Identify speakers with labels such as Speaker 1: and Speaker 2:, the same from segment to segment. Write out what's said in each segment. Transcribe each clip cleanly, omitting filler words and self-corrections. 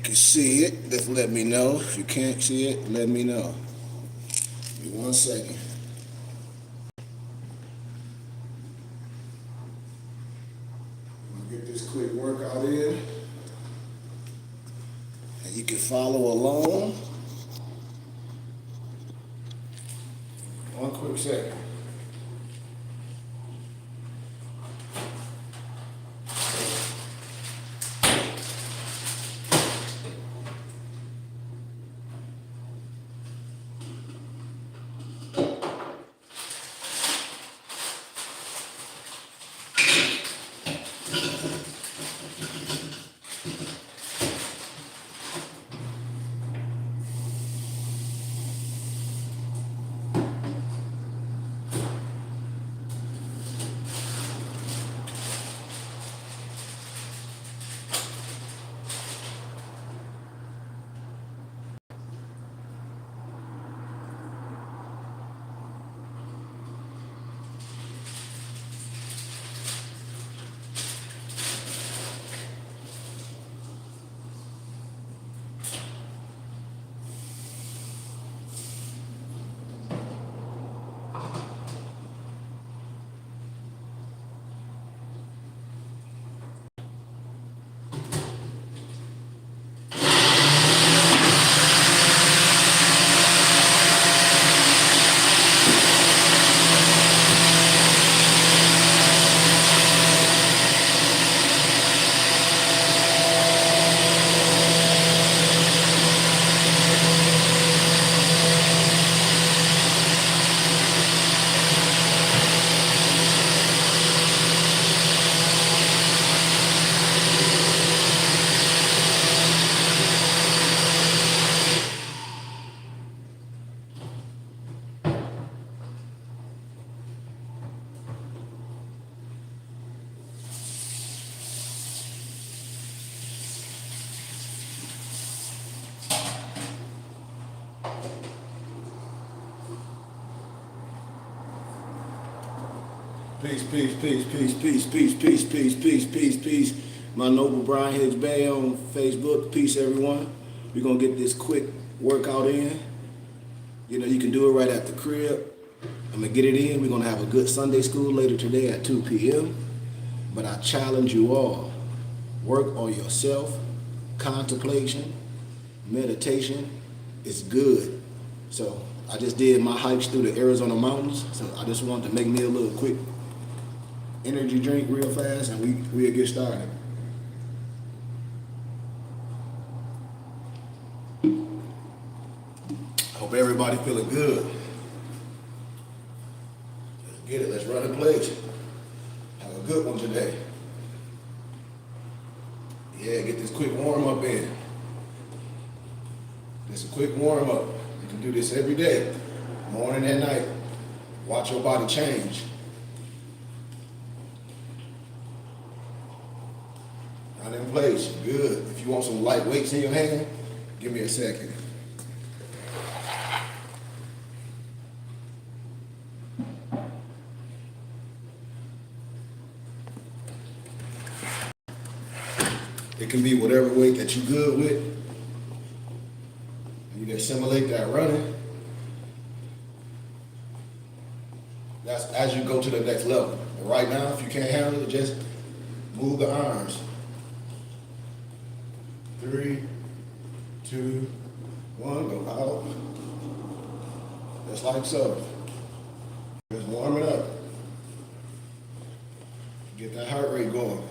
Speaker 1: can see it, just let me know. If you can't see it, let me know. Give me 1 second. Get this quick workout in. And you can follow along. 1 quick second. Peace, peace, peace, peace, peace, peace, peace, peace, peace, peace, peace. My noble Brian Hicks Bay on Facebook. Peace, everyone. We're going to get this quick workout in. You know, you can do it right at the crib. I'm going to get it in. We're going to have a good Sunday school later today at 2 p.m. But I challenge you all, work on yourself. Contemplation, meditation is good. So I just did my hikes through the Arizona mountains. So I just wanted to make me a little quick energy drink real fast, and we'll get started. Hope everybody feeling good. Let's get it. Let's run the place. Have a good one today. Yeah, get this quick warm up in. Just a quick warm up. You can do this every day, morning and night. Watch your body change. Not in place, good. If you want some light weights in your hand, give me a second. It can be whatever weight that you're good with. You can assimilate that running. That's as you go to the next level. But right now, if you can't handle it, just move the arms. 3, 2, 1, go out. Just like so. Just warm it up. Get that heart rate going.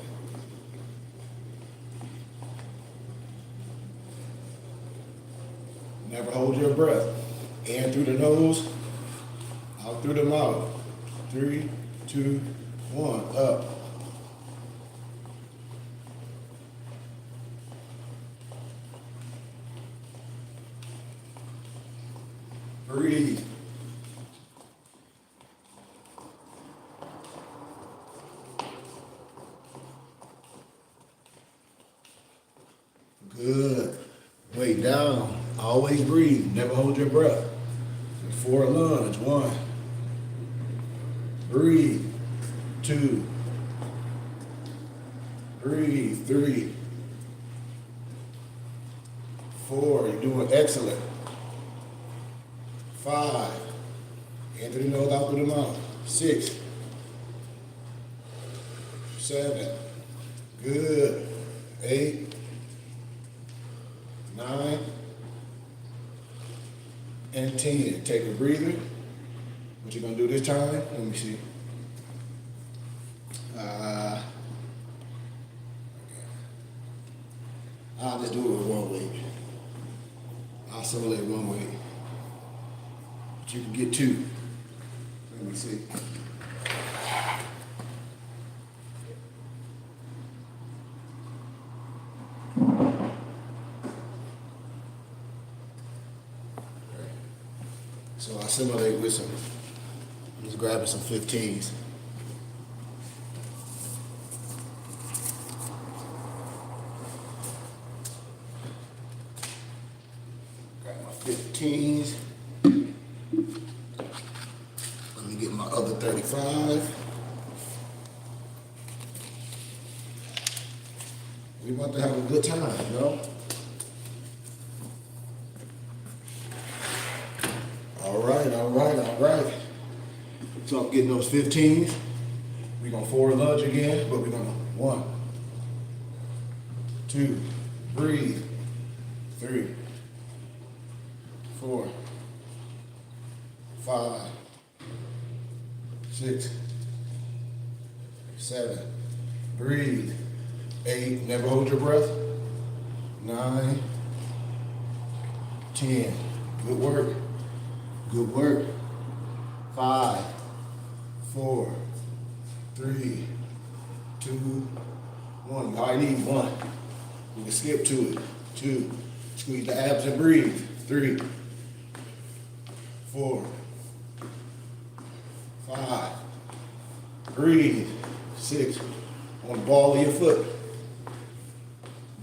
Speaker 1: Never hold your breath. In through the nose, out through the mouth. 3, 2, 1, up. Breathe. Good. Way down. Always breathe. Never hold your breath. For a lunge. 1. Breathe. 2. Breathe. 3. 4, you're doing excellent. 5, in through the nose, out through the mouth. 6, 7, good. 8, 9, and 10. Take a breather. What you're gonna do this time? Let me see. I'll just do it with one weight. I'll simulate one weight. But you can get 2. Let me see. So I simulate with some, I'm just grabbing some 15s. Got my 15s. Let me get my other 35. We about to have a good time, you know? All right. So I'm getting those 15s. We're gonna forward lunge again, but we're gonna 1, 2, breathe, 3, 4, 5, 6, 7, breathe, 8, never hold your breath, 9, 10, good work. Good work. 5, 4, 3, 2, 1. You already need 1. We can skip to it. 2. Squeeze the abs and breathe. 3, 4, 5. Breathe. 6. On the ball of your foot.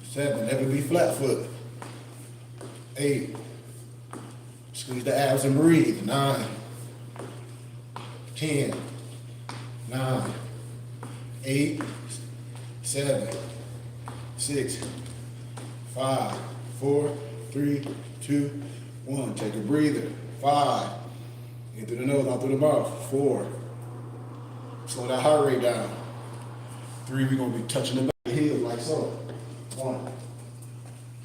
Speaker 1: 7. Never be flat foot. 8. Squeeze the abs and breathe. 9, 10, 9, 8, 7, 6, 5, 4, 3, 2, 1. Take a breather. 5. In through the nose, out through the mouth. 4. Slow that heart rate down. 3, we're going to be touching the back of the heels like so. 1,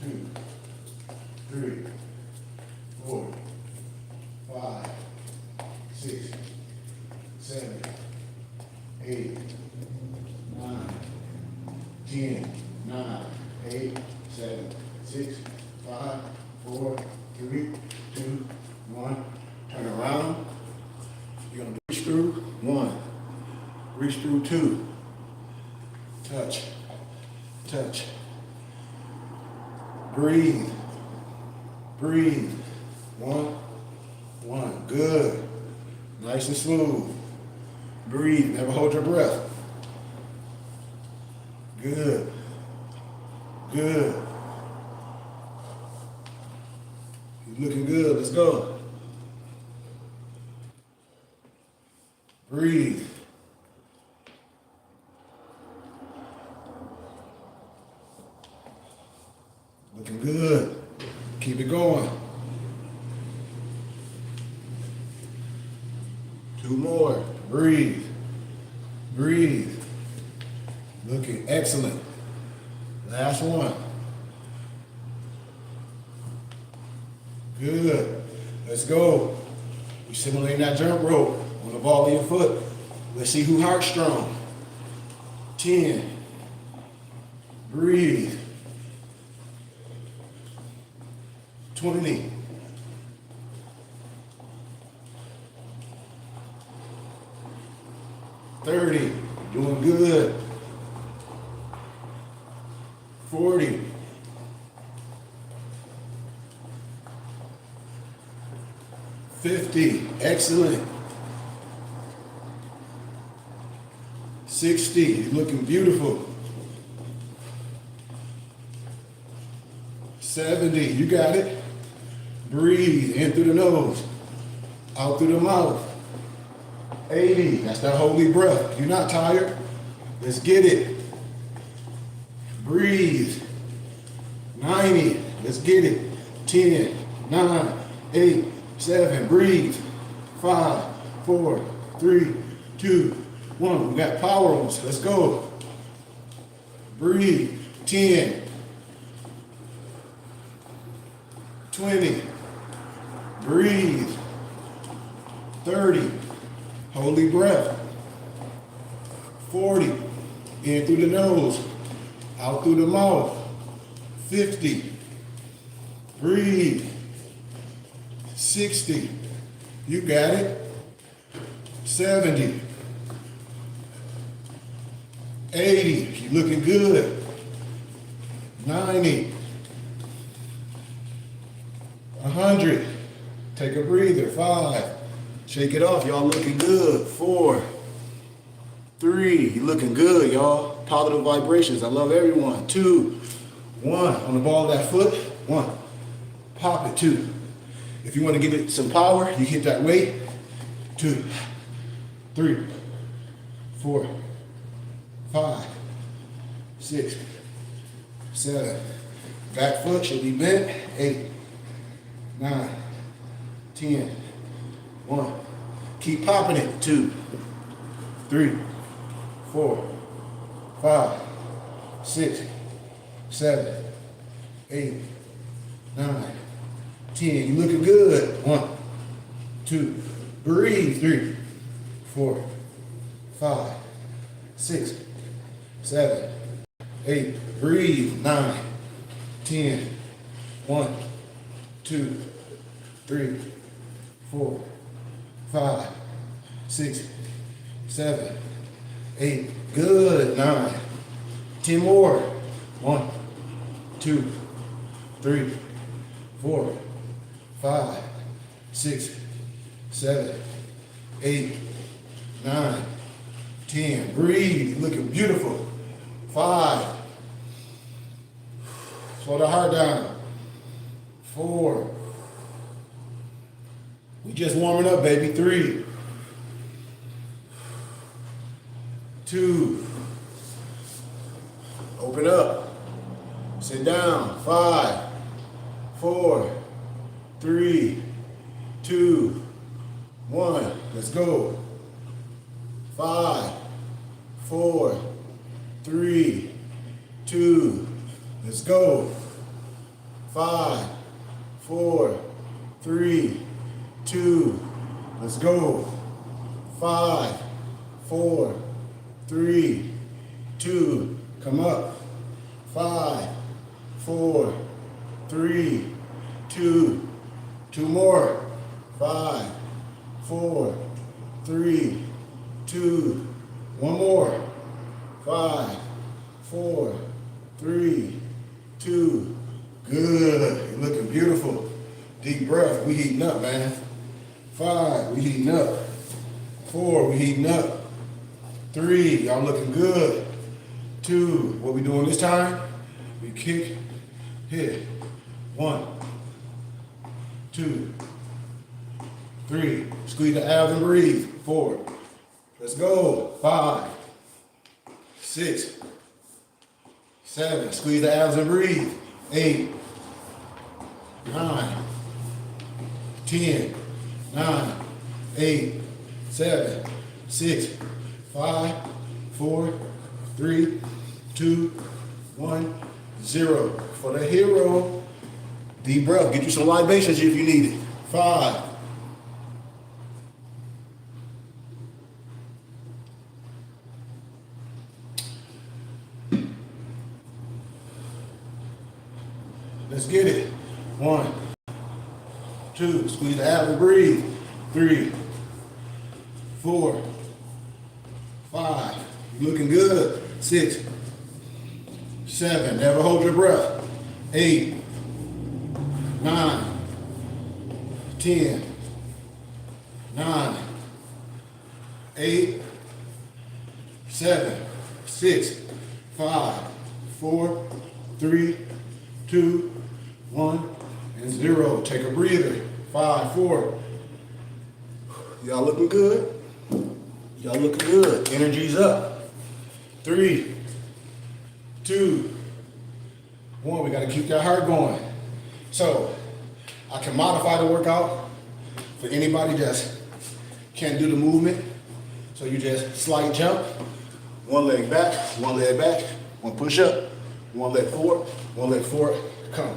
Speaker 1: 2, 3, 4, 5, 6, 7, 8, 9, 10, 9, 8, 7, 6, 5, 4, 3, 2, 1. Turn around. You're going to reach through. 1. Reach through. 2. Touch. Touch. Breathe. Breathe. 1. Good. Nice and smooth. Breathe. Never hold your breath. Good. Good. You're looking good. Let's go. Breathe. Looking good. Keep it going. 2 more. Breathe. Breathe. Looking excellent. Last one. Good. Let's go. We're simulating that jump rope on the ball of your foot. Let's see who heart strong. 10. Breathe. 20. 30. Doing good. 40. 50. Excellent. 60. You're looking beautiful. 70. You got it. Breathe in through the nose, out through the mouth. 80. That's that holy breath. You're not tired. Let's get it. Breathe. 90. Let's get it. 10, 9, 8, 7, breathe. 5, 4, 3, 2, 1. We got power ons. Let's go. Breathe. 10, 20, breathe. 30, holy breath. 40, in through the nose, out through the mouth. 50, breathe. 60, you got it. 70, 80, you're looking good. 90, 100, take a breather. 5, shake it off, y'all looking good. 4, 3, you're looking good, y'all. Positive vibrations, I love everyone. 2, 1, on the ball of that foot. 1, pop it. 2, if you want to give it some power, you hit that weight. 2, 3, 4, 5, 6, 7. Back foot should be bent. 8, 9, 10. 1. Keep popping it. 2, 3, 4, 5, 6, 7, 8, 9, 10. You looking good. 1, 2, breathe. 3, 4, 5, 6, 7, 8, breathe. 9, 10. 1, 2, 3, 4, 5, 6, 7, 8. Good. 9, 10 more. 1, 2, 3, 4, 5, 6, 7, 8, 9, 10. Breathe. Looking beautiful. 5. Slow the heart down. 4. We just warming up, baby. 3, 2. Open up. Sit down. 5, 4, 3, 2, 1. Let's go. 5, 4, 3, 2. Let's go. 5, 4, 3, 2. Let's go. 5, 4, 3, 2. Come up. 5, 4, 3, 2. 2 more. 5, 4, 3, 2. 1 more. 5, 4, 3, 2. Good. You're looking beautiful. Deep breath. We heating up, man. 5, we heating up. 4, we heating up. 3, y'all looking good. 2, what we doing this time? We kick, hit. 1, 2, 3. Squeeze the abs and breathe. 4. Let's go. 5, 6, 7. Squeeze the abs and breathe. 8, 9, 10, 9, 8, 7, 6, 5, 4, 3, 2, 1, 0. For the hero, deep breath. Get you some libations if you need it. 5. Let's get it. 1, 2. Squeeze the abs and breathe. 3, 4, 5. You looking good. 6, 7. Never hold your breath. 8, 9, 10, 9, 8, 7, 6, 5, 4, 3, 2, 1, and 0. Take a breather. 5, 4. Y'all looking good? Y'all looking good. Energy's up. 3, 2, 1. We got to keep that heart going. So, I can modify the workout for anybody that can't do the movement. So you just slight jump, one leg back, one push up, one leg forward, come.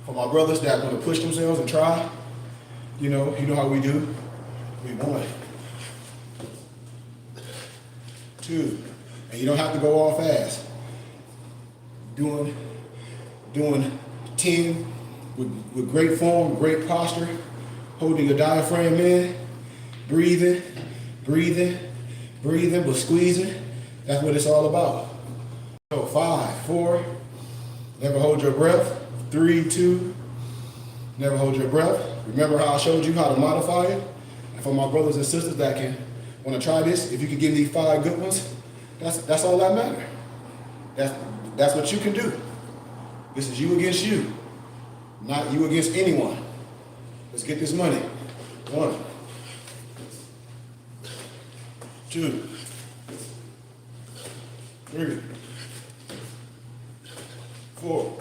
Speaker 1: For my brothers that want to push themselves and try, you know how we do. We 1, 2, and you don't have to go all fast. Doing 10 with great form, great posture, holding your diaphragm in, breathing, but squeezing. That's what it's all about. So 5, 4, never hold your breath. 3, 2, never hold your breath. Remember how I showed you how to modify it? And for my brothers and sisters that want to try this, if you can give me 5 good ones, that's all that matters. That's what you can do. This is you against you, not you against anyone. Let's get this money. 1, 2, 3, 4,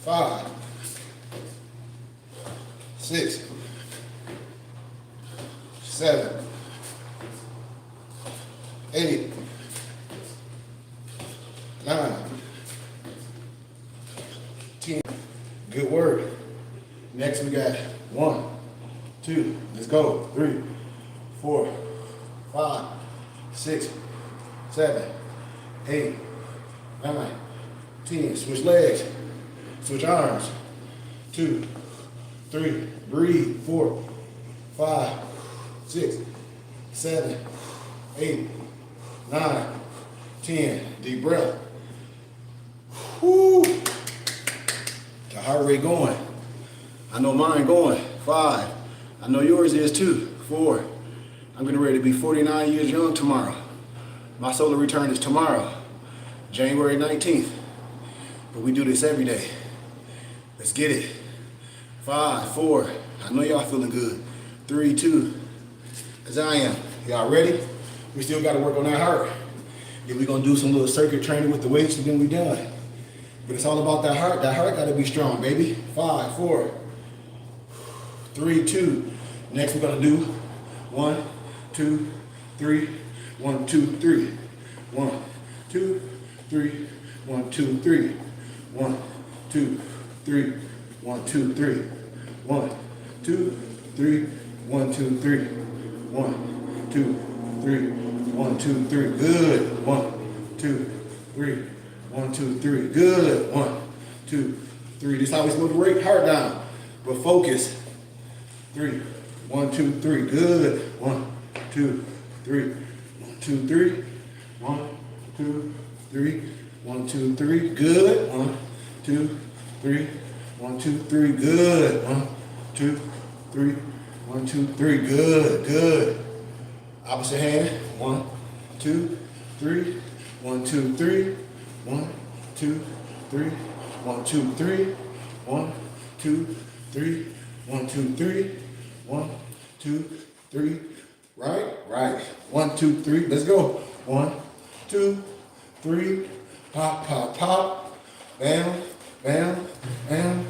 Speaker 1: 5, 6, 7, 8, 9, 10. Good work. Next we got 1, 2, let's go. 3, 4, 5, 6, 7, 8, 9, 10. Switch legs. Switch arms. 2, 3, breathe. 4, 5, 6, 7, 8, 9, 10. Deep breath. Whoo. The heart rate going. I know mine going. 5. I know yours is too. 4. I'm getting ready to be 49 years young tomorrow. My solar return is tomorrow, January 19th. But we do this every day. Let's get it. 5, 4. I know y'all feeling good. 3, 2. As I am. Y'all ready? We still got to work on that heart. Then we're going to do some little circuit training with the weights and then we done. But it's all about that heart. That heart got to be strong, baby. 5, 4. 3, 2. Next we're going to do 1, 2, 3. 1, 2, 3. 1, 2, 3. 1, 2, 3. 1, 2, 3. 1, 2, 3. 1, 2, 3. 1, 2, 3. 1, 2, 3. 1, 2, 3. Good. 1, 2, 3. 1, 2, 3. Good. 1, 2, 3. This is how we supposed to break heart down. But focus. 3. 1, 2, 3. Good. 1, 2, 3. 1, 2, 3. 1, 2, 3. 1, 2, 3. Good. 1, 2, 3. 1, 2, 3. Good. 1, 2, 3. 1, 2, 3. Good. Good. Opposite hand. 1, 2, 3. 1, 2, 3. 1, 2, 3. 1, 2, 3. 1, 2, 3. 1, 2, 3. 1, 2, 3. Right? Right. 1, 2, 3. Let's go. 1, 2, 3. Pop, pop, pop. Bam, bam, bam.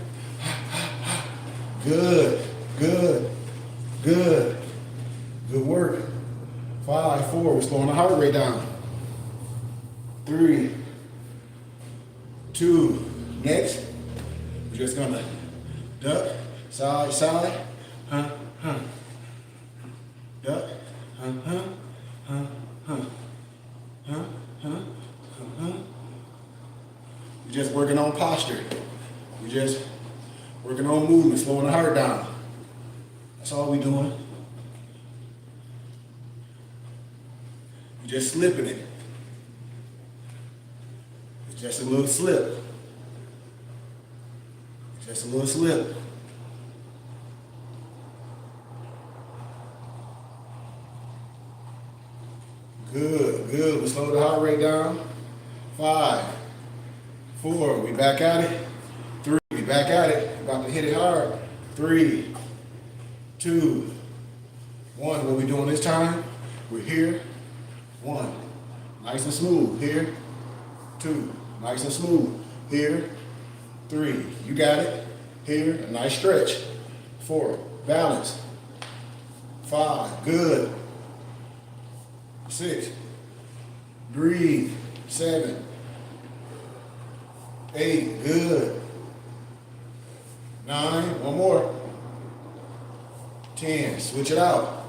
Speaker 1: Good, good, good. Good work. 5, 4. We're slowing the heart rate down. 3, 2. Next, we're just gonna duck, side, side. Duck, We're just working on posture. We're just working on movement, slowing the heart down. That's all we're doing. You're just slipping it. It's just a little slip. It's just a little slip. Good, good. We slow the heart rate down. 5, 4. We back at it. 3. We back at it. About to hit it hard. 3, 2, 1. What we doing this time? We're here. 1. Nice and smooth. Here. 2. Nice and smooth. Here. 3. You got it. Here, a nice stretch. 4, balance. 5, good. 6, breathe. 7, 8, good. 9, one more. 10, switch it out.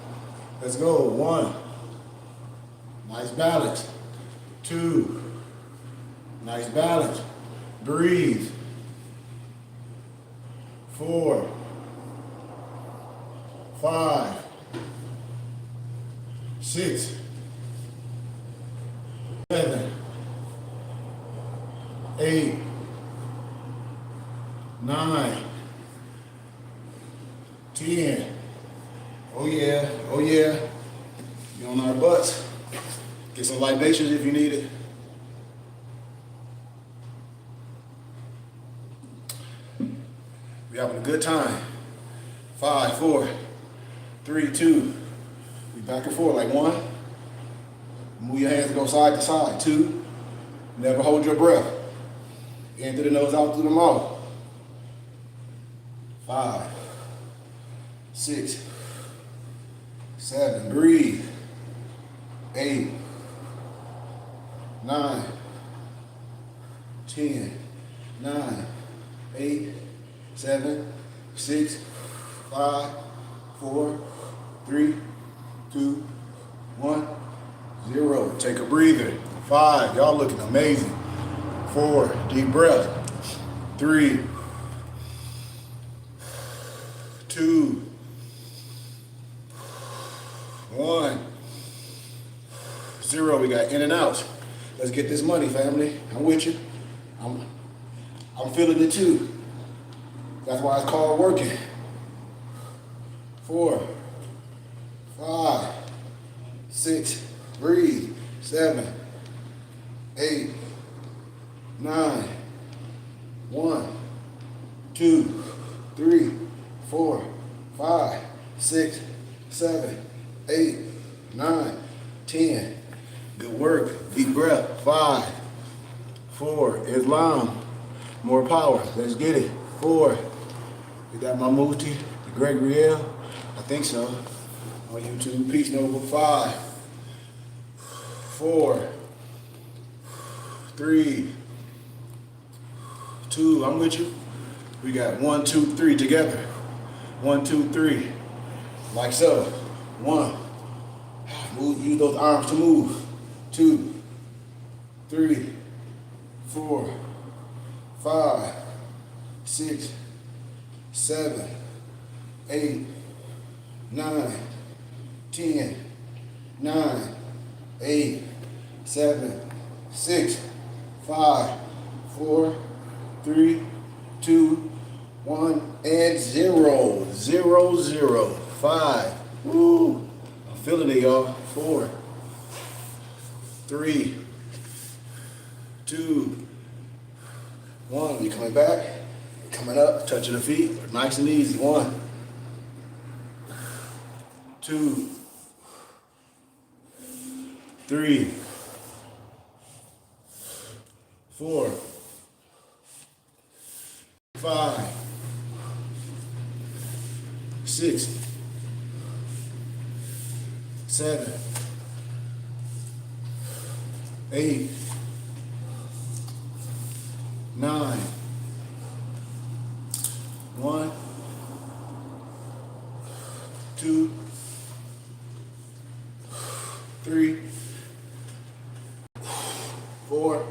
Speaker 1: Let's go. 1, nice balance. 2, nice balance. Breathe. 4, 5, 6, 7, 8, 9, 10. Oh yeah, oh yeah. Be on our butts. Get some libations if you need it. We having a good time. 5, 4, 3, 2. We back and forth like 1. Move your hands to go side to side. 2. Never hold your breath. In through the nose, out through the mouth. 5, 6, 7. Breathe. 8, 9, 10, 9, 8, 7, 6, 5, 4, 3, 2, 1, 0. Take a breather. 5, y'all looking amazing. 4, deep breath. 3, 2, 1, 0. We got in and out. Let's get this money, family. I'm with you. I'm feeling it too. That's why it's called working. 4, 5, 6, breathe. 7, 8, 9, 1, 2, 3, 4, 5, 6, 7, 8, 9, 10. Good work. Deep breath. 5, 4, Islam. More power. Let's get it. 4. Is that my Mufti? Greg Riel? I think so. On YouTube. Peace Noble. 5, 4, 3, 2. I'm with you. We got 1, 2, 3 together. 1, 2, 3. Like so. 1. Move, use those arms to move. 2, 3, 4, 5, 6, 7, 8, 9, 10, 9, 8, 7, 6, 5, 4, 3, 2, 1, and 0. 0, 0. 5. Woo! I'm feeling it, y'all. 4, 3, 2, 1. You coming back, coming up, touching the feet, nice and easy. 1, 2, 3, 4, 5, 6, 7, 8, 9, 1, 2, 3, 4,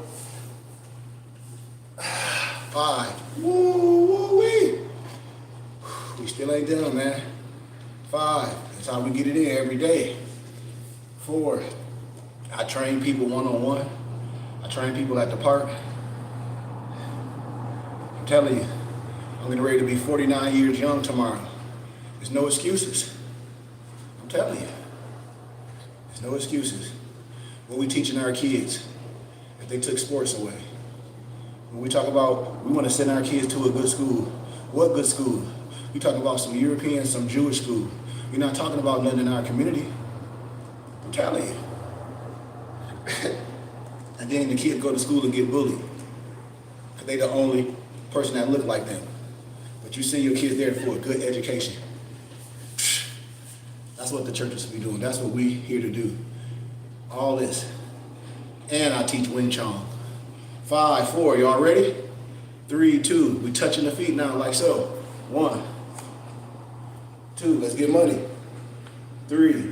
Speaker 1: 5. Woo, woo, wee. We still ain't done, man. 5. That's how we get it in every day. 4. I train people one-on-one. I train people at the park. I'm telling you, I'm getting ready to be 49 years young tomorrow. There's no excuses. I'm telling you. There's no excuses. What we teaching our kids if they took sports away? When we talk about we want to send our kids to a good school. What good school? We talking about some European, some Jewish school. We're not talking about nothing in our community. I'm telling you. And then the kids go to school and get bullied. Because they the only person that look like them. but you send your kids there for a good education. That's what the churches should be doing. That's what we here to do. All this. And I teach Wing Chun. 5, 4, y'all ready? 3, 2, we touching the feet now like so. 1, 2, let's get money. 3,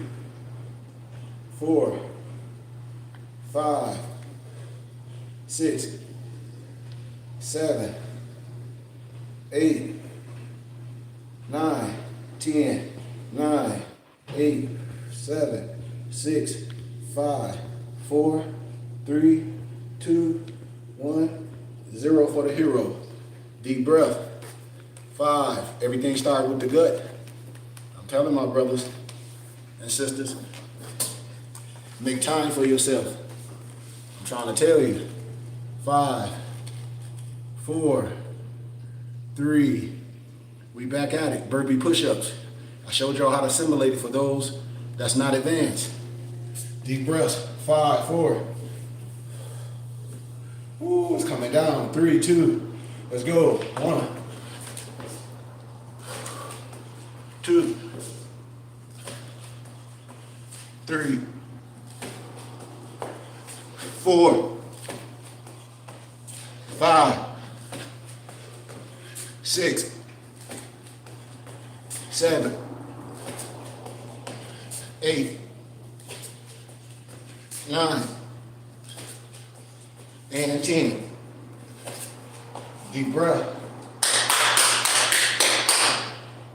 Speaker 1: 4, 5, 6, 7, 8, 9, 10, 9, 8, 7, 6, 5, 4, 3, 2, 1, 0 for the hero. Deep breath. 5. Everything starts with the gut. I'm telling my brothers and sisters, make time for yourself. I'm trying to tell you. 5, 4, 3. We back at it. Burpee push-ups. I showed y'all how to simulate it for those that's not advanced. Deep breaths. 5, 4. Ooh, it's coming down. 3, 2. Let's go. 1, 2, 3, 4, 5, 6, 7, 8, 9, and 10. Deep breath.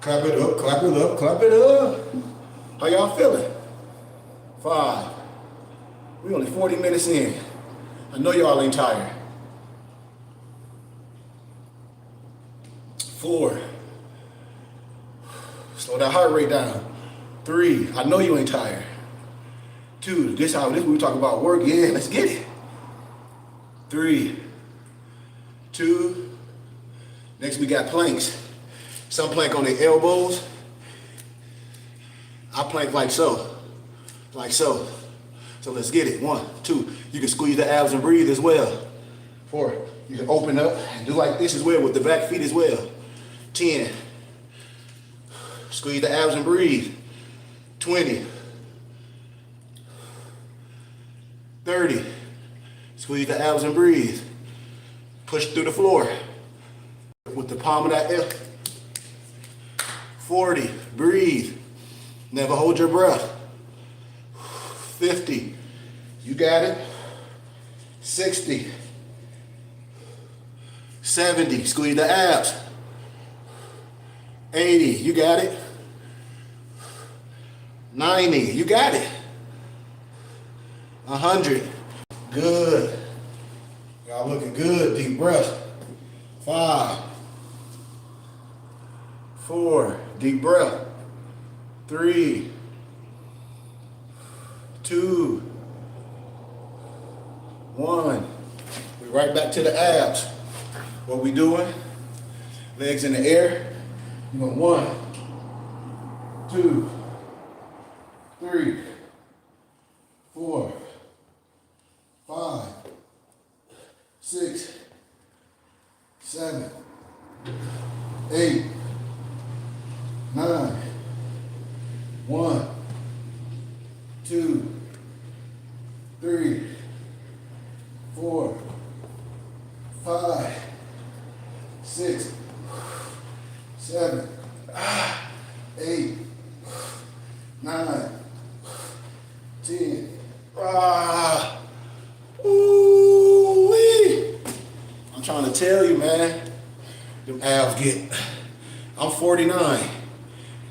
Speaker 1: Clap it up, clap it up, clap it up. How y'all feeling? 5. We only 40 minutes in. I know y'all ain't tired. 4. Slow that heart rate down. 3. I know you ain't tired. 2. This we talk about work. Yeah, let's get it. 3, 2. Next we got planks. Some plank on their elbows. I plank like so. Like so. So let's get it. 1, 2. You can squeeze the abs and breathe as well. 4. You can open up and do like this as well with the back feet as well. 10. Squeeze the abs and breathe. 20. 30. Squeeze the abs and breathe. Push through the floor with the palm of that elbow. 40. Breathe. Never hold your breath. 50. You got it. 60. 70. Squeeze the abs. 80. You got it. 90. You got it. 100. Good. Y'all looking good. Deep breath. 5. 4. Deep breath. 3. 2. 1. We right back to the abs. What we doing? Legs in the air. You want 1, 2, 3, 4, 5, 6, 7, 8, 9, 1, 2, 3, 4, 5, 6, 7, 8, 9, 10. Ooh-wee. I'm trying to tell you, man. Them abs get. I'm 49.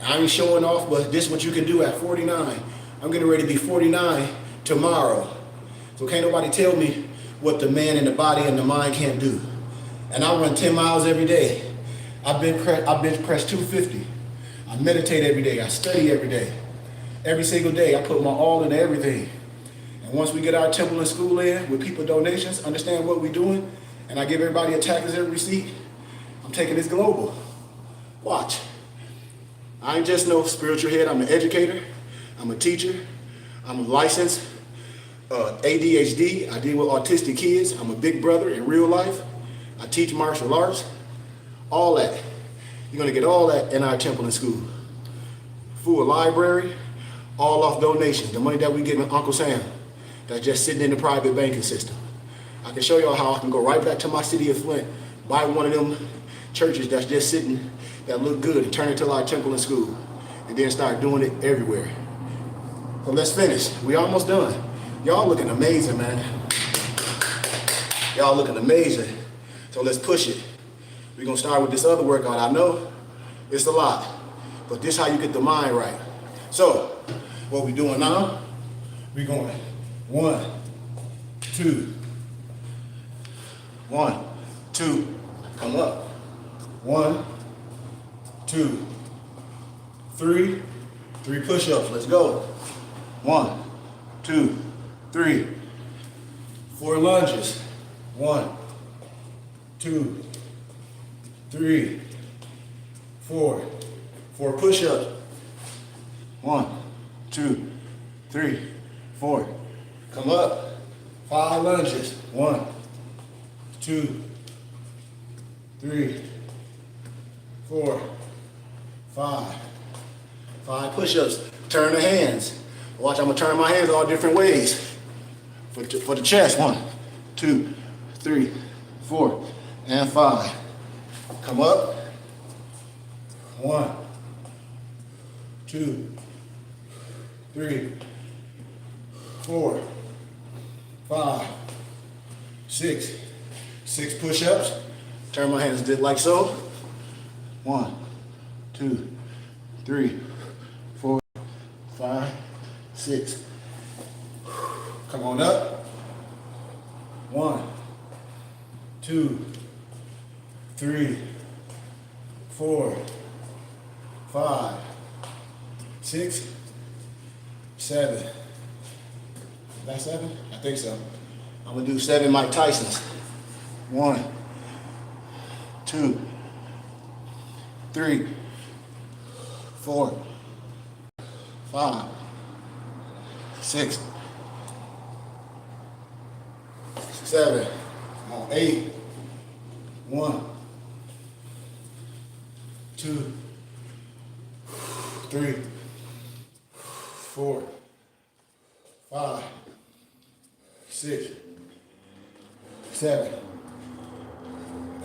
Speaker 1: I ain't showing off, but this is what you can do at 49. I'm getting ready to be 49 tomorrow. So can't nobody tell me what the man and the body and the mind can't do. And I run 10 miles every day. I've bench press 250. I meditate every day. I study every day. Every single day, I put my all into everything. And once we get our temple and school in with people donations, understand what we're doing, and I give everybody a tax and receipt, I'm taking this global. Watch. I ain't just no spiritual head. I'm an educator. I'm a teacher. I'm a licensed ADHD. I deal with autistic kids. I'm a big brother in real life. I teach martial arts. All that. You're gonna get all that in our temple and school. Full library, all off donations. The money that we give Uncle Sam, that's just sitting in the private banking system. I can show y'all how I can go right back to my city of Flint, buy one of them churches that's just sitting, that look good, and turn it to our temple and school, and then start doing it everywhere. So let's finish. We almost done. Y'all looking amazing, man. Y'all looking amazing. So let's push it. We're gonna start with this other workout. I know it's a lot, but this is how you get the mind right. So what we doing now, we're going 1, 2, 1, 2, come up. 1, 2, 3, 3 push-ups, let's go. 1, 2, 3, 4 lunges. 1, 2, 3, 4, 4 push-ups. 1, 2, 3, 4. Come up. 5 lunges. 1, 2, 3, 4, 5. 5 push-ups. Turn the hands. Watch, I'm gonna turn my hands all different ways. For the chest. 1, 2, 3, 4, and 5. Come up. 1, 2, 3, 4, 5, 6. 6 push-ups. Turn my hands like so. 1, 2, 3, 4, 5, 6. Come on up. 1, 2, 3, 4, 5, 6, 7. Is that 7? I think so. I'm gonna do 7 Mike Tyson's. 1, 2, 3, 4, 5, 6, 7. Come on, 8. 1, 2, 3, 4, 5, 6, 7,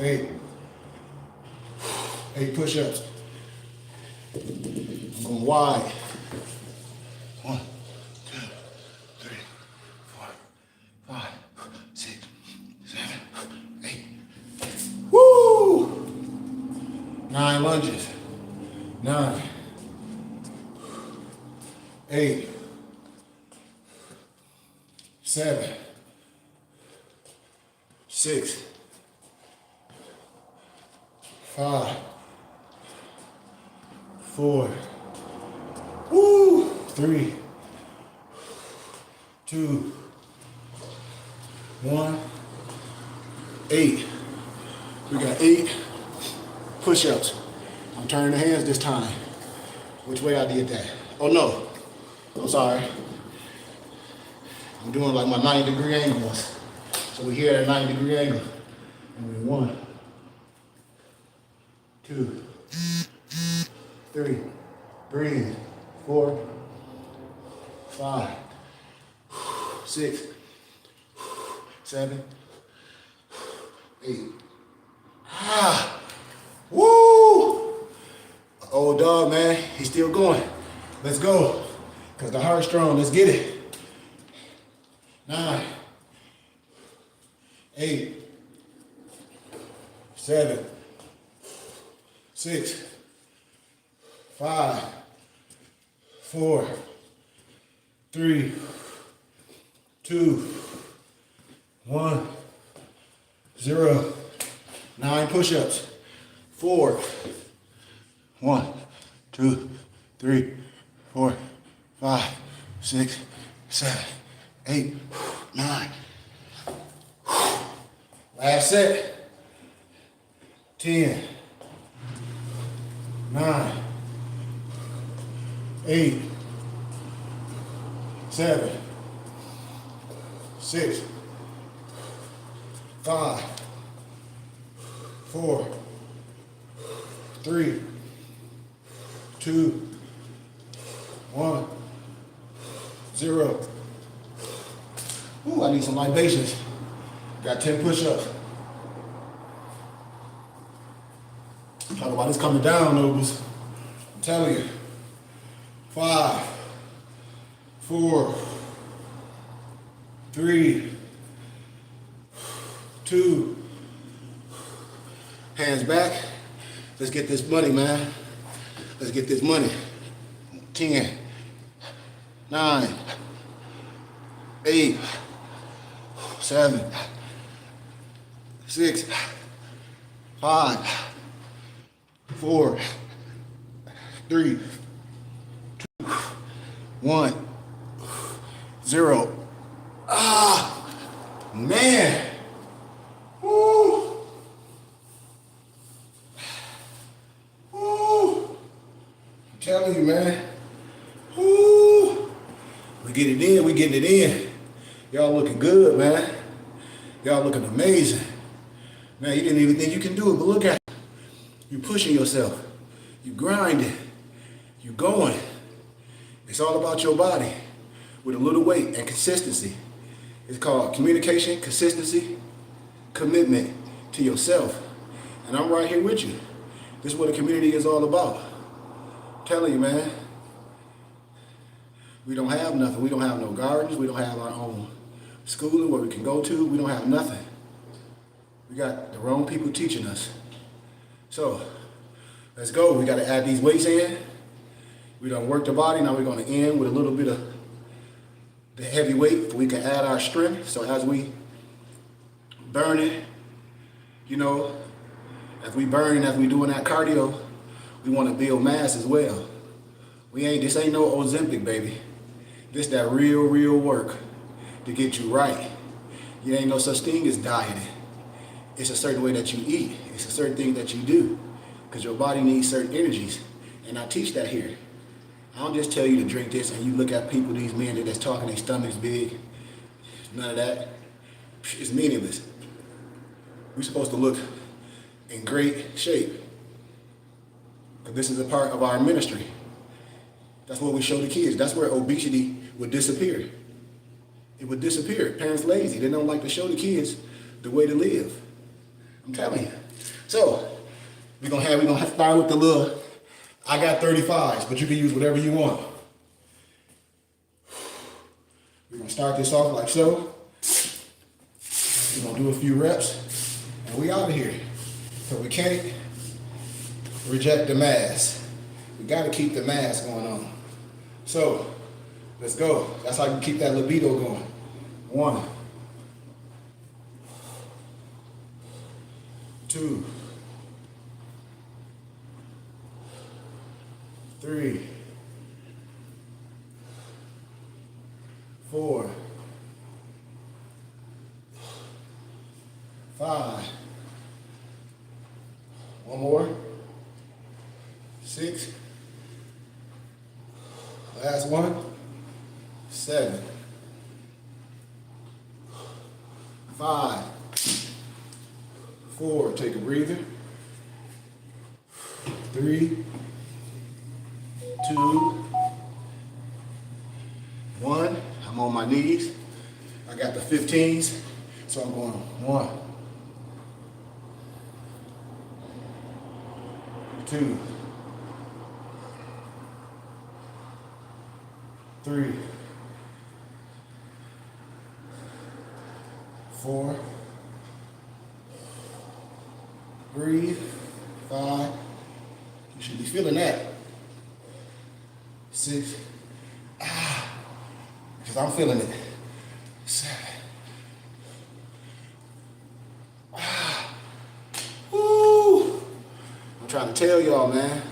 Speaker 1: 8. 8 push-ups. I'm going wide. 1, 2, 3, 4, 5, 6, 7, 8. Woo! 9 lunges. 9, 8, 7, 6, 5, 4, 3, 2, 1, 8. We got 8 push-ups. I'm turning the hands this time. Which way I did that? Oh no, I'm sorry. I'm doing like my 90-degree angles. So we're here at a 90-degree angle. And we're 1, 2, 3, breathe, 4, 5, 6, 7, 8. Ah, woo! Old dog, man, he's still going. Let's go, because the heart's strong. Let's get it. 9, 8, 7, 6, 5, 4, 3, 2, 1, 0. 9 push-ups. 4, 1, 2, 3, 4, 5, 6, 7, 8, 9. Last set. 10, 9, 8, 7, 6, 5, 4, 3, 2, 1, 0. Ooh, I need some libations. Got 10 push-ups. Talk about this coming down, Nobles. I'm telling you. 5, 4, 3, 2. Hands back. Let's get this money, man. Let's get this money. 10, 9, 8, 7, 6, 5, 4, 3, 2, 1, 0. Ah, man. Woo. Woo. I'm telling you, man. Woo. We get it in, we getting it in. Y'all looking good, man. Y'all looking amazing. Man, you didn't even think you can do it, but look at it. You pushing yourself. You grinding. You going. It's all about your body with a little weight and consistency. It's called communication, consistency, commitment to yourself. And I'm right here with you. This is what the community is all about. I'm telling you, man. We don't have nothing. We don't have no gardens. We don't have our own schooling where we can go to. We don't have nothing. We got the wrong people teaching us. So, let's go. We got to add these weights in. We done worked the body. Now we're going to end with a little bit of the heavy weight. We can add our strength. So as we burn it, you know, as we burn, as we doing that cardio, we want to build mass as well. This ain't no Ozempic, baby. This that real work to get you right. It ain't no such thing as dieting. It's a certain way that you eat. It's a certain thing that you do. Because your body needs certain energies. And I teach that here. I don't just tell you to drink this and you look at people, these men that's talking, their stomachs big. None of that. It's meaningless. We're supposed to look in great shape. Because this is a part of our ministry. That's what we show the kids. That's where obesity would disappear. It would disappear. Parents lazy. They don't like to show the kids the way to live. I'm telling you. So, we're gonna start with the little, I got 35s, but you can use whatever you want. We're gonna start this off like so. We're gonna do a few reps, and we out of here. So we can't reject the mass. We gotta keep the mass going on. So, let's go. That's how you keep that libido going. 1, 2, 3, 4, 5. One more. 6. Last one. 7. 5. 4. Take a breather. 3, 2, 1. I'm on my knees. I got the 15s, so I'm going 1, 2, 3, 4. Breathe. 5. You should be feeling that. 6. Because I'm feeling it. 7. Woo! I'm trying to tell y'all, man.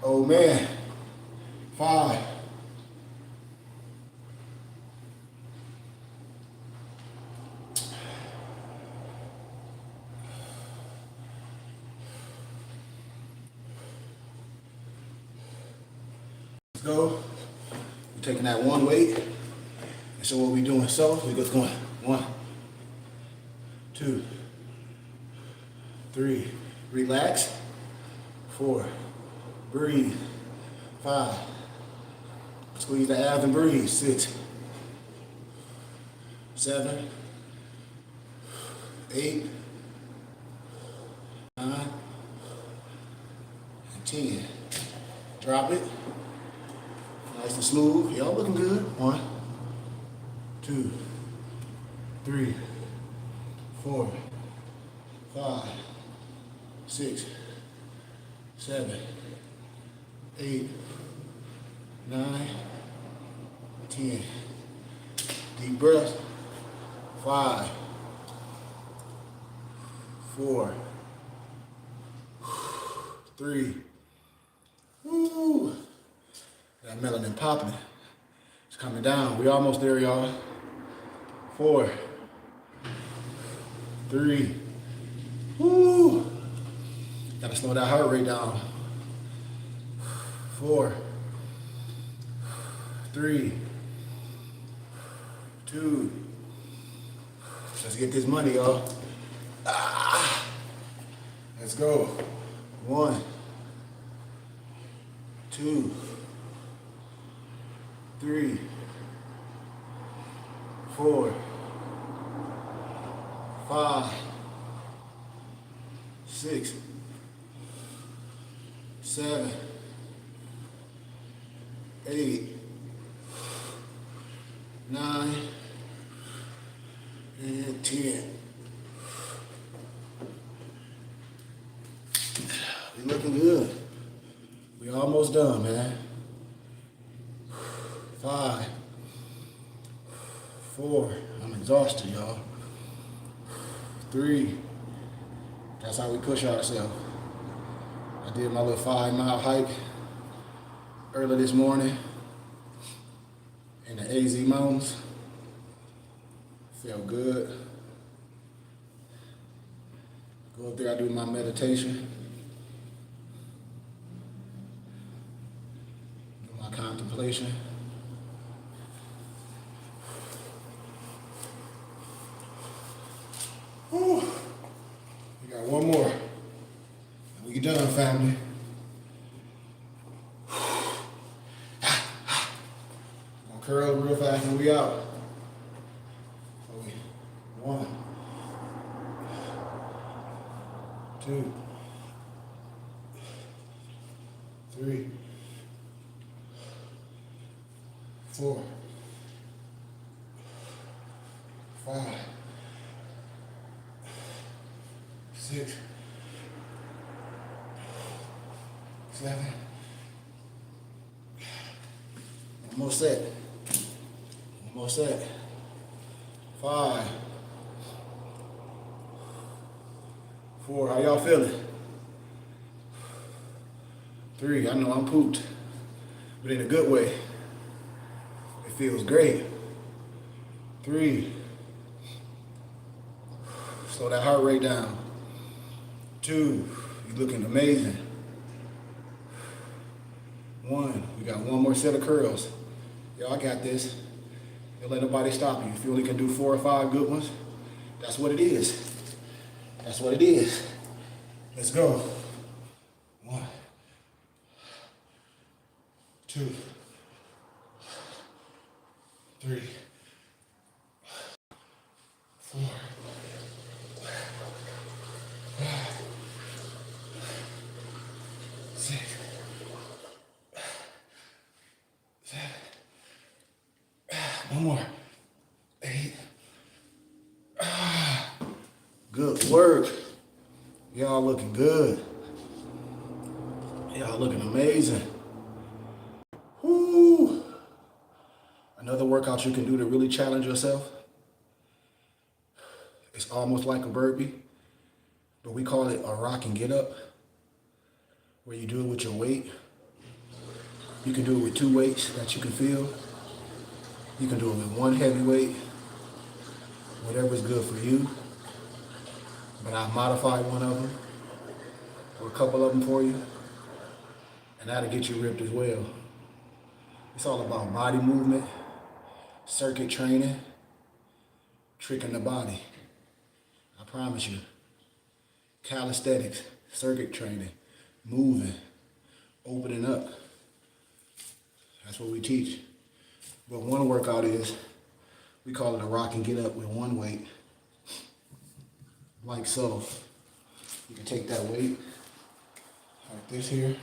Speaker 1: Oh, man. 5. Let's go. We're taking that one weight. And so what we doing, so we just going 1, 2, 3. Relax. 4. Breathe. 5. Squeeze the abs and breathe. 6. 7. 8. 9. And 10. Drop it. Nice and smooth. Y'all looking good. 1, 2, 3, 4, 5, 6, 7, 8, 9, 10. Deep breath. 5, 4, 3. Woo. That melanin popping. It's coming down. We almost there, y'all. 4, 3. Woo. Gotta slow that heart rate down. 4, 3, 2. Let's get this money, y'all. Let's go. 1, 2, 3, 4, 5, 6, 7, 8, 9, and 10. We looking good. We almost done, man. 5, 4. I'm exhausted, y'all. 3. That's how we push ourselves. I did my little 5-mile hike early this morning in the AZ Mountains. Felt good. Go up there, I do my meditation. Do my contemplation. Whew. We got one more. And we done, family. Gonna curl real fast and we out. 1, 2, 3, 4, 5, 6, 7. One more set. One more set. 5, 4. How y'all feeling? 3. I know I'm pooped, but in a good way. It feels great. 3. Slow that heart rate down. 2. You're looking amazing. 1. We got one more set of curls. Y'all got this. Don't let nobody stop you. If you only can do 4 or 5 good ones, that's what it is. That's what it is. Let's go. 1, 2, 3, 4, 5, 6, 7. One more. 8. Good work. Y'all looking good. Y'all looking amazing. Woo. Another workout you can do to really challenge yourself. It's almost like a burpee, but we call it a rock and get up, where you do it with your weight. You can do it with 2 weights that you can feel. You can do it with 1 heavy weight, whatever's good for you. But I've modified one of them, or a couple of them for you, and that'll get you ripped as well. It's all about body movement, circuit training, tricking the body. I promise you. Calisthenics, circuit training, moving, opening up. That's what we teach. But one workout is, we call it a rock and get up with one weight, like so. You can take that weight, like this here,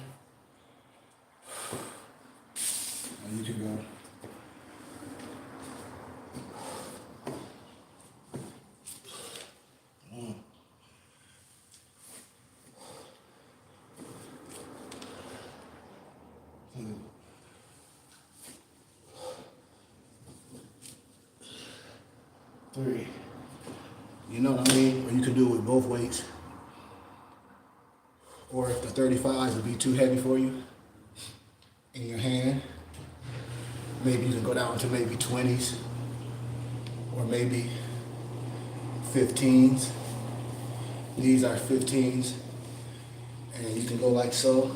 Speaker 1: and you can go 3. You know what I mean? Or you can do it with both weights. Or if the 35s would be too heavy for you in your hand, maybe you can go down to maybe 20s or maybe 15s. These are 15s. And you can go like so.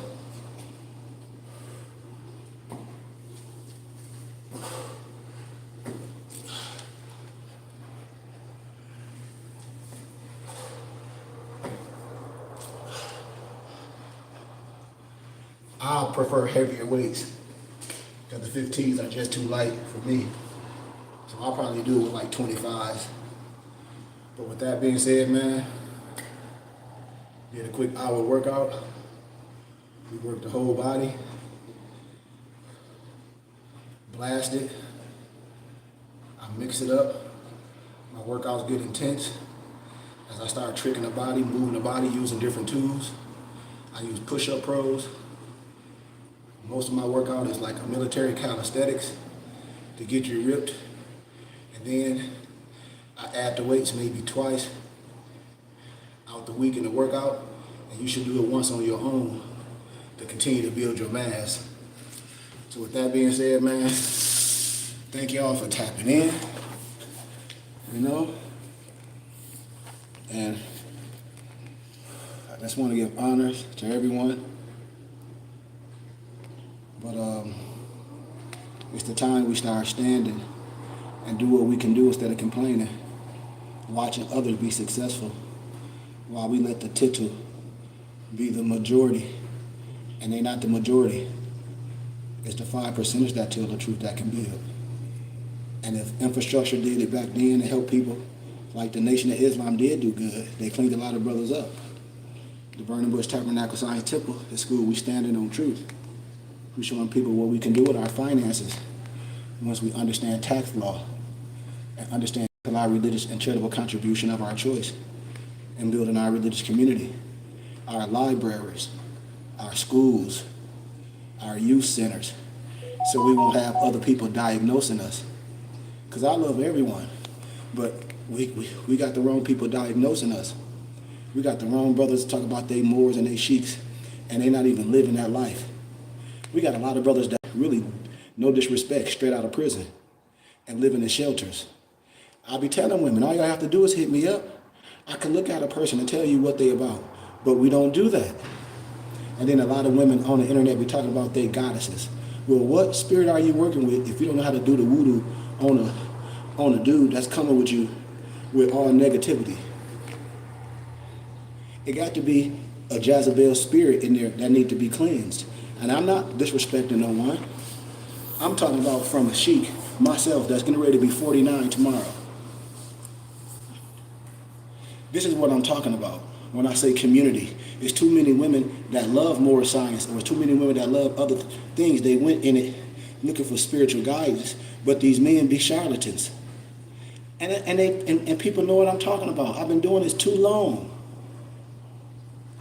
Speaker 1: I prefer heavier weights because the 15s are just too light for me. So I'll probably do it with like 25s. But with that being said, man, did a quick hour workout. We worked the whole body. Blast it. I mix it up. My workouts get intense. As I start tricking the body, moving the body, using different tools. I use push-up pros. Most of my workout is like a military calisthenics to get you ripped. And then I add the weights maybe twice out the week in the workout. And you should do it once on your own to continue to build your mass. So with that being said, man, thank y'all for tapping in, you know. And I just want to give honors to everyone. But it's the time we start standing and do what we can do instead of complaining, watching others be successful, while we let the tittle be the majority, and they're not the majority. It's the 5% that tell the truth that can build. And if infrastructure did it back then to help people, like the Nation of Islam did do good, they cleaned a lot of brothers up. The Burning Bush Tabernacle Science Temple, the school, we standing on truth. We're showing people what we can do with our finances once we understand tax law and understand our religious and charitable contribution of our choice in building our religious community, our libraries, our schools, our youth centers, so we won't have other people diagnosing us. Because I love everyone, but we got the wrong people diagnosing us. We got the wrong brothers talk about they Moors and they sheiks, and they not even living that life. We got a lot of brothers that really, no disrespect, straight out of prison and living in shelters. I'll be telling women, all y'all have to do is hit me up. I can look at a person and tell you what they about, but we don't do that. And then a lot of women on the internet be talking about they goddesses. Well, what spirit are you working with if you don't know how to do the voodoo on a dude that's coming with you with all negativity? It got to be a Jezebel spirit in there that need to be cleansed. And I'm not disrespecting no one. I'm talking about from a sheik, myself, that's getting ready to be 49 tomorrow. This is what I'm talking about when I say community. It's too many women that love more science, or too many women that love other things. They went in it looking for spiritual guidance, but these men be charlatans. And people know what I'm talking about. I've been doing this too long.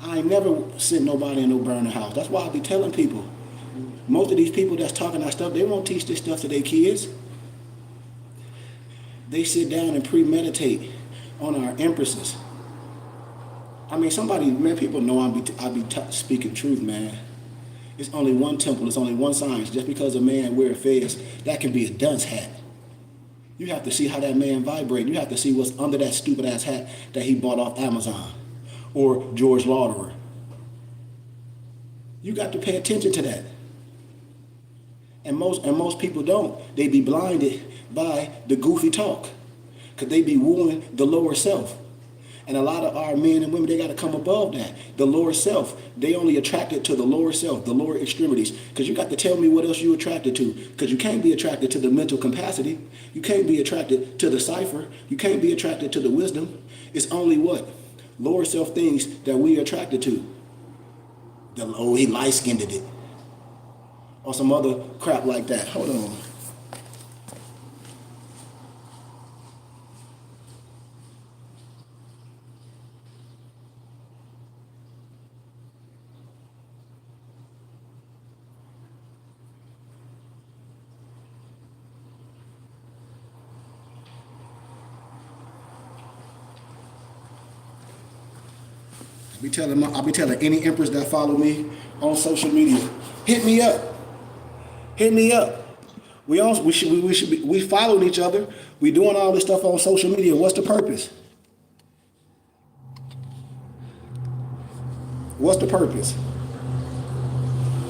Speaker 1: I ain't never sent nobody in no burning house. That's why I be telling people. Most of these people that's talking that stuff, they won't teach this stuff to their kids. They sit down and premeditate on our empresses. I mean, people know I be speaking truth, man. It's only one temple, it's only one science. Just because a man wear a fez, that can be a dunce hat. You have to see how that man vibrates. You have to see what's under that stupid ass hat that he bought off Amazon or George Lauderer. You got to pay attention to that. And most people don't. They be blinded by the goofy talk, because they be wooing the lower self. And a lot of our men and women, they got to come above that. The lower self, they only attracted to the lower self, the lower extremities. Because you got to tell me what else you attracted to. Because you can't be attracted to the mental capacity. You can't be attracted to the cipher. You can't be attracted to the wisdom. It's only what? Lower self things that we attracted to. Oh, he light-skinned it. Or some other crap like that. Hold on. I'll be telling any empress that follow me on social media, hit me up. Hit me up. We following each other. We doing all this stuff on social media. What's the purpose? What's the purpose?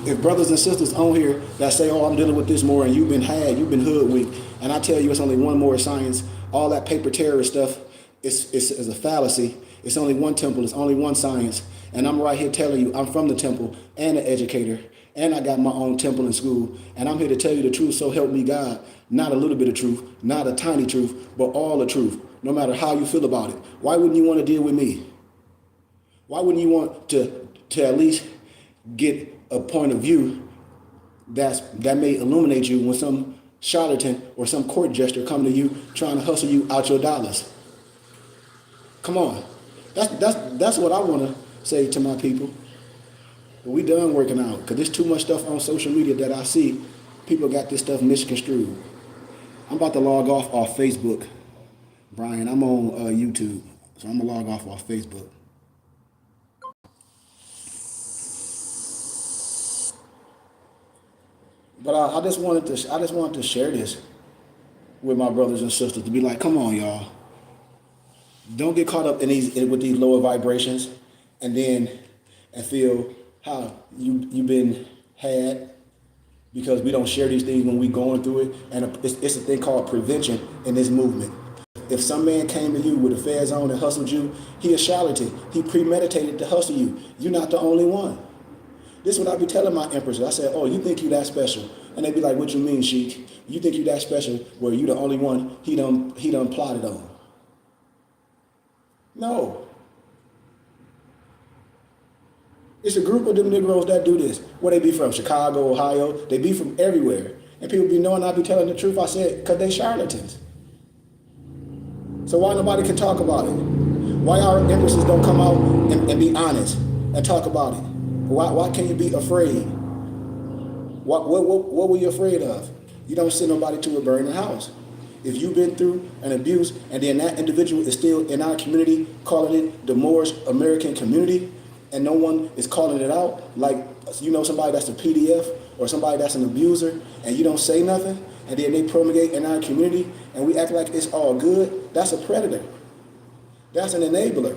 Speaker 1: If brothers and sisters on here that say, oh, I'm dealing with this more, and you've been hoodwinked, and I tell you it's only one more science, all that paper terrorist stuff is a fallacy. It's only one temple, it's only one science. And I'm right here telling you, I'm from the temple and an educator, and I got my own temple and school, and I'm here to tell you the truth, so help me God. Not a little bit of truth, not a tiny truth, but all the truth, no matter how you feel about it. Why wouldn't you want to deal with me? Why wouldn't you want to at least get a point of view that may illuminate you when some charlatan or some court jester come to you trying to hustle you out your dollars? Come on. That's what I want to say to my people. But we done working out, because there's too much stuff on social media that I see. People got this stuff misconstrued. I'm about to log off Facebook, Brian. I'm on YouTube, so I'm gonna log off Facebook. But I just wanted to share this with my brothers and sisters, to be like, come on, y'all. Don't get caught up with these lower vibrations, and feel how you've been had, because we don't share these things when we going through it. And it's a thing called prevention in this movement. If some man came to you with a fez on and hustled you, he a charlatan. He premeditated to hustle you. You're not the only one. This is what I be telling my empresses. I said, oh, you think you that special? And they be like, what you mean, Sheik? You think you that special where you the only one he done plotted on? No. It's a group of them Negroes that do this. Where they be from? Chicago, Ohio. They be from everywhere. And people be knowing I be telling the truth. I said, because they charlatans. So why nobody can talk about it? Why our empresses don't come out and be honest and talk about it? Why can't you be afraid? What were you afraid of? You don't send nobody to a burning house. If you've been through an abuse and then that individual is still in our community calling it the Moorish American community, and no one is calling it out, like somebody that's a PDF or somebody that's an abuser, and you don't say nothing, and then they promulgate in our community and we act like it's all good, that's a predator. That's an enabler.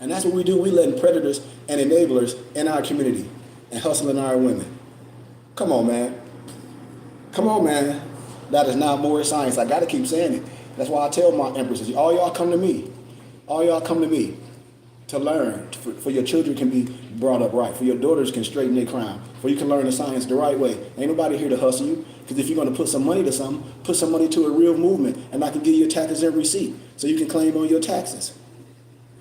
Speaker 1: And that's what we do. We letting predators and enablers in our community and hustling our women. Come on, man. Come on, man. That is not more science. I got to keep saying it. That's why I tell my empresses, all y'all come to me. All y'all come to me to learn, for your children can be brought up right, for your daughters can straighten their crown, for you can learn the science the right way. Ain't nobody here to hustle you, because if you're going to put some money to something, put some money to a real movement, and I can give you a taxes and receipt so you can claim on your taxes,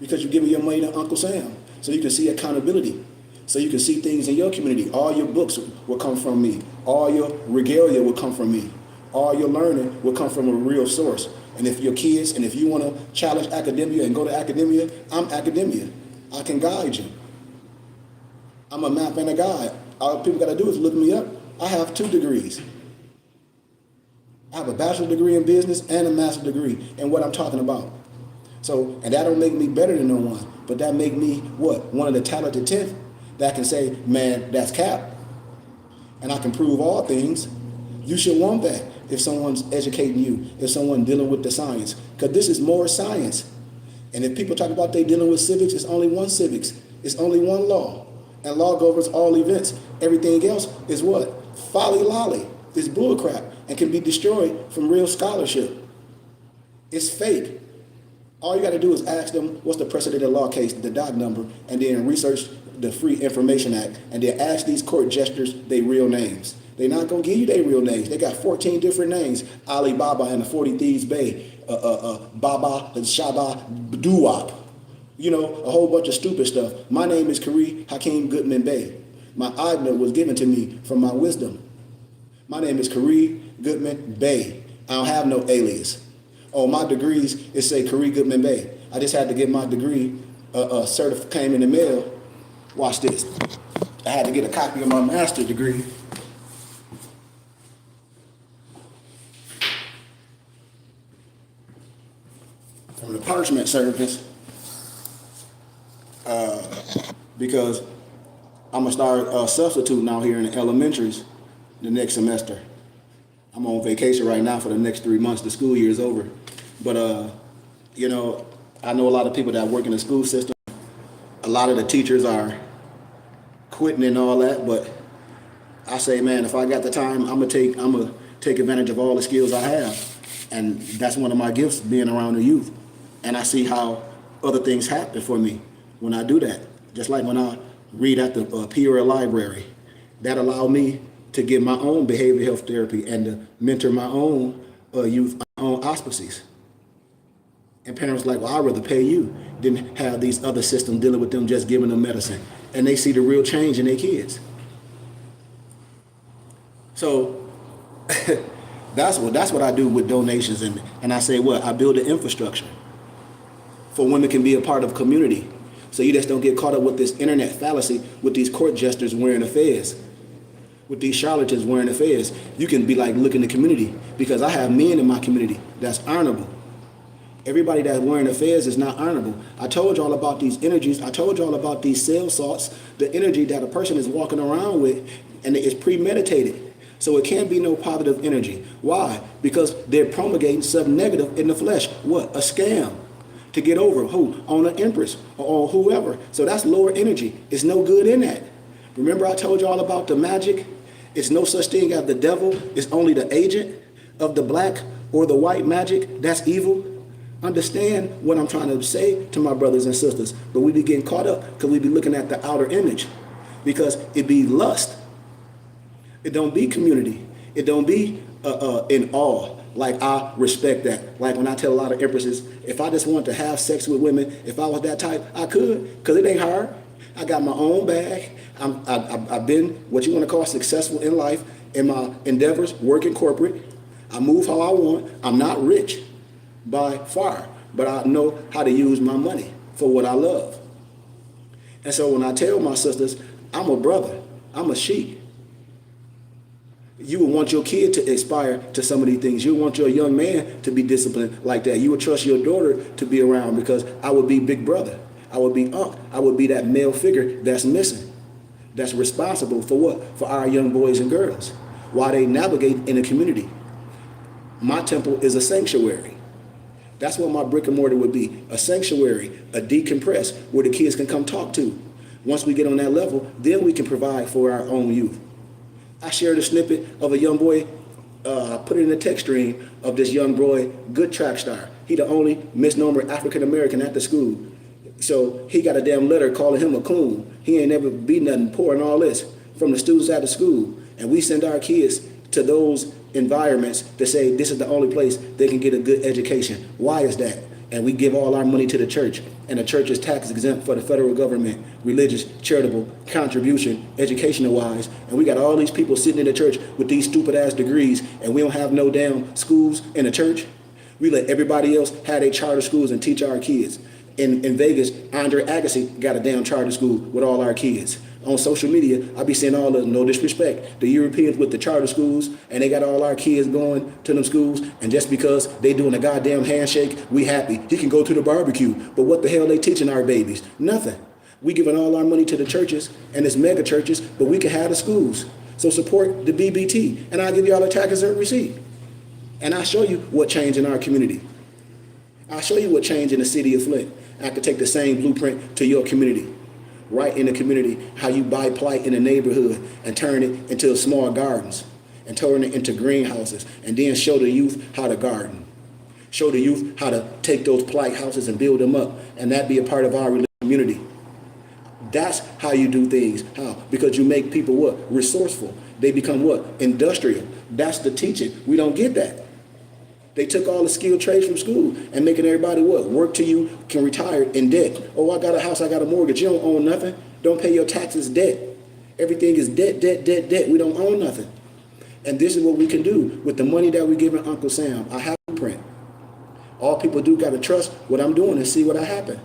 Speaker 1: because you're giving your money to Uncle Sam, so you can see accountability, so you can see things in your community. All your books will come from me. All your regalia will come from me. All your learning will come from a real source. And if your kids, and if you want to challenge academia and go to academia, I'm academia. I can guide you. I'm a map and a guide. All people got to do is look me up. I have 2 degrees. I have a bachelor's degree in business and a master's degree in what I'm talking about. So, and that don't make me better than no one, but that make me what? One of the talented 10th that can say, man, that's cap. And I can prove all things. You should want that if someone's educating you, if someone dealing with the science, because this is more science. And if people talk about they dealing with civics, it's only one civics. It's only one law. And law governs all events. Everything else is what? Folly lolly. It's bullcrap and can be destroyed from real scholarship. It's fake. All you got to do is ask them what's the precedent law case, the doc number, and then research the Free Information Act, and then ask these court jesters their real names. They're not going to give you their real names. They got 14 different names. Ali Baba and the 40 Thieves Bay, Baba and Shaba Duwop. You know, a whole bunch of stupid stuff. My name is Kari Hakeem Goodman Bey. My Agna was given to me from my wisdom. My name is Kari Goodman Bey. I don't have no alias. Oh, my degrees, it say Kari Goodman Bey. I just had to get my degree, came in the mail. Watch this. I had to get a copy of my master's degree. From the Parchment Service. Because I'm going to start substituting out here in the elementaries the next semester. I'm on vacation right now for the next 3 months. The school year is over. But, you know, I know a lot of people that work in the school system. A lot of the teachers are quitting and all that. But I say, man, if I got the time, I'm gonna take advantage of all the skills I have. And that's one of my gifts, being around the youth. And I see how other things happen for me when I do that. Just like when I read at the Peoria Library. That allowed me to get my own behavioral health therapy and to mentor my own youth on auspices. And parents like, well, I'd rather pay you than have these other systems dealing with them just giving them medicine. And they see the real change in their kids. So that's what I do with donations. And I say, I build an infrastructure for women can be a part of community. So you just don't get caught up with this internet fallacy with these court jesters wearing a fez, with these charlatans wearing a fez. You can be like, look in the community, because I have men in my community that's honorable. Everybody that's wearing a fez is not honorable. I told y'all about these energies. I told y'all about these cell salts, the energy that a person is walking around with, and it's premeditated. So it can't be no positive energy. Why? Because they're promulgating something negative in the flesh. What? A scam. To get over who? On an empress or on whoever. So that's lower energy. It's no good in that. Remember I told you all about the magic? It's no such thing as the devil. It's only the agent of the black or the white magic. That's evil. Understand what I'm trying to say to my brothers and sisters. But we be getting caught up because we be looking at the outer image. Because it be lust. It don't be community. It don't be in awe. Like, I respect that. Like when I tell a lot of empresses, if I just want to have sex with women, if I was that type, I could, because it ain't hard. I got my own bag. I've been what you want to call successful in life, in my endeavors, working corporate. I move how I want. I'm not rich by far, but I know how to use my money for what I love. And so when I tell my sisters, I'm a brother, I'm a sheik. You would want your kid to aspire to some of these things. You would want your young man to be disciplined like that. You would trust your daughter to be around, because I would be big brother. I would be uncle. I would be that male figure that's missing, that's responsible for what? For our young boys and girls while they navigate in a community. My temple is a sanctuary. That's what my brick and mortar would be, a sanctuary, a decompress where the kids can come talk to. Once we get on that level, then we can provide for our own youth. I shared a snippet of a young boy, put it in the text stream of this young boy, good track star. He the only misnomer African American at the school. So he got a damn letter calling him a coon. He ain't never be nothing, poor and all this, from the students at the school. And we send our kids to those environments to say this is the only place they can get a good education. Why is that? And we give all our money to the church, and the church is tax exempt for the federal government, religious, charitable, contribution, educational wise, and we got all these people sitting in the church with these stupid ass degrees, and we don't have no damn schools in the church. We let everybody else have their charter schools and teach our kids. In Vegas, Andre Agassi got a damn charter school with all our kids. On social media, I be seeing all the, no disrespect, the Europeans with the charter schools, and they got all our kids going to them schools, and just because they doing a goddamn handshake, we happy. He can go to the barbecue, but what the hell they teaching our babies? Nothing. We giving all our money to the churches and it's mega churches, but we can have the schools. So support the BBT, and I'll give y'all a tax exempt receipt. And I'll show you what changed in our community. I'll show you what changed in the city of Flint. I could take the same blueprint to your community. Right in the community, how you buy plight in the neighborhood and turn it into small gardens and turn it into greenhouses, and then show the youth how to garden. Show the youth how to take those plight houses and build them up, and that be a part of our religious community. That's how you do things. How? Because you make people what? Resourceful. They become what? Industrial. That's the teaching. We don't get that. They took all the skilled trades from school and making everybody what? Work till you can retire in debt. Oh, I got a house, I got a mortgage. You don't own nothing. Don't pay your taxes, debt. Everything is debt, debt, debt, debt. We don't own nothing. And this is what we can do with the money that we giving Uncle Sam. I have a blueprint. All people do got to trust what I'm doing and see what I happen.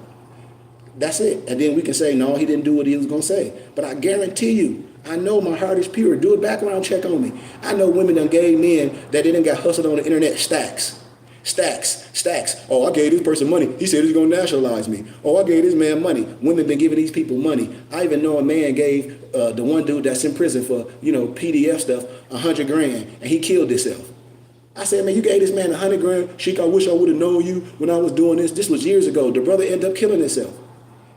Speaker 1: That's it. And then we can say, no, he didn't do what he was going to say. But I guarantee you, I know my heart is pure. Do a background check on me. I know women done gave men that they done got hustled on the internet stacks. Stacks, stacks. Oh, I gave this person money. He said he's going to nationalize me. Oh, I gave this man money. Women been giving these people money. I even know a man gave the one dude that's in prison for, PDF stuff, $100 grand, and he killed himself. I said, man, you gave this man $100 grand. Sheik, I wish I would have known you when I was doing this. This was years ago. The brother ended up killing himself.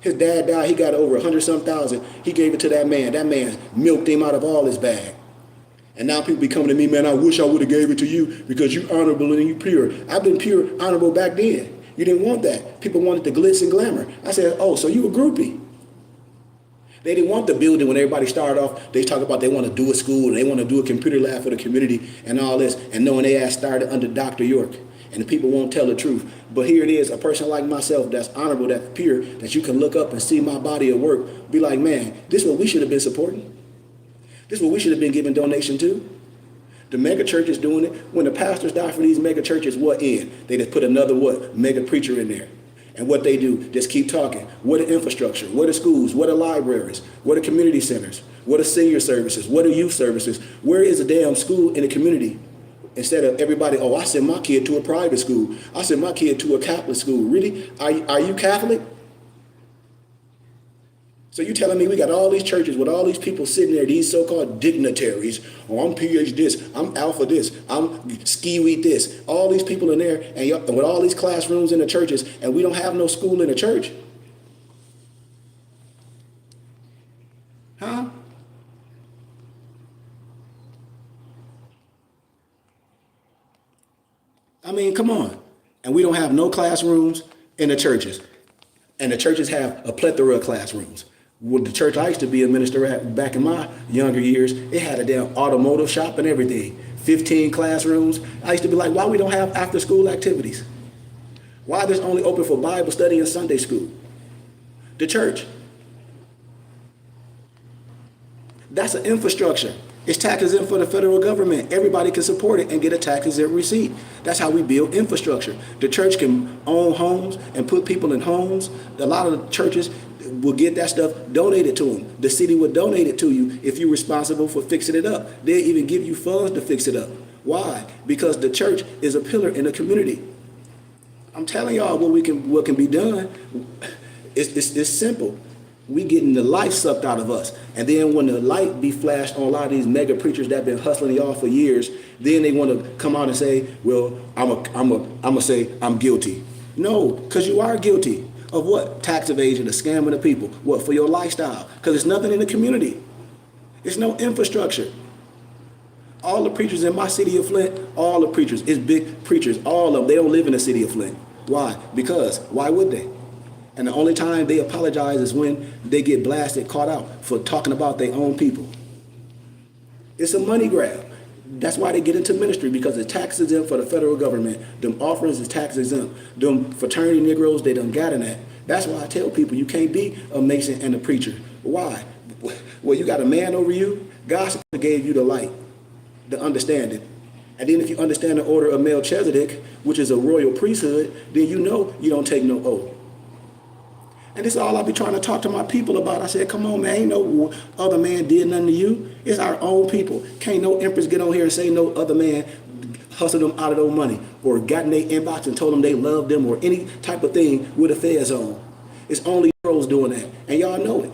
Speaker 1: His dad died. He got over 100-some thousand. He gave it to that man. That man milked him out of all his bag. And now people be coming to me, man, I wish I would have gave it to you because you honorable and you pure. I've been pure, honorable back then. You didn't want that. People wanted the glitz and glamour. I said, oh, so you a groupie. They didn't want the building when everybody started off. They talk about they want to do a school and they want to do a computer lab for the community and all this. And knowing they ass started under Dr. York. And the people won't tell the truth. But here it is, a person like myself that's honorable, that's pure, that you can look up and see my body of work. Be like, man, this is what we should have been supporting. This is what we should have been giving donation to. The mega church is doing it. When the pastors die for these mega churches, what in? They just put another what? Mega preacher in there. And what they do, just keep talking. What are infrastructure? What are schools? What are libraries? What are community centers? What are senior services? What are youth services? Where is a damn school in the community? Instead of everybody, oh, I sent my kid to a private school. I sent my kid to a Catholic school. Really? Are you Catholic? So you telling me we got all these churches with all these people sitting there, these so-called dignitaries. Oh, I'm PhD this, I'm Alpha this, I'm Skiweed this. All these people in there and with all these classrooms in the churches, and we don't have no school in the church. Huh? I mean, come on. And we don't have no classrooms in the churches. And the churches have a plethora of classrooms. With the church I used to be a minister at back in my younger years, it had a damn automotive shop and everything. 15 classrooms. I used to be like, why we don't have after school activities? Why this only open for Bible study and Sunday school? The church. That's an infrastructure. It's tax exempt for the federal government. Everybody can support it and get a tax exempt receipt. That's how we build infrastructure. The church can own homes and put people in homes. A lot of the churches will get that stuff donated to them. The city will donate it to you if you're responsible for fixing it up. They'll even give you funds to fix it up. Why? Because the church is a pillar in the community. I'm telling y'all what can be done. It's simple. We getting the life sucked out of us. And then when the light be flashed on a lot of these mega preachers that been hustling y'all for years, then they want to come out and say, well, I'm say I'm guilty. No, because you are guilty of what? Tax evasion, the scamming the people. What? For your lifestyle. Because there's nothing in the community. There's no infrastructure. All the preachers in my city of Flint, all the preachers, it's big preachers, all of them, they don't live in the city of Flint. Why? Because, why would they? And the only time they apologize is when they get blasted, caught out for talking about their own people. It's a money grab. That's why they get into ministry, because it's tax exempt for the federal government. Them offerings is tax exempt. Them fraternity Negroes, they done got in that. That's why I tell people you can't be a Mason and a preacher. Why? Well, you got a man over you. God gave you the light, the understanding. And then if you understand the order of Melchizedek, which is a royal priesthood, then you know you don't take no oath. And this is all I be trying to talk to my people about. I said, come on, man, ain't no other man did nothing to you. It's our own people. Can't no empress get on here and say no other man hustled them out of their money or got in their inbox and told them they loved them or any type of thing with a feds on. It's only pros doing that. And y'all know it.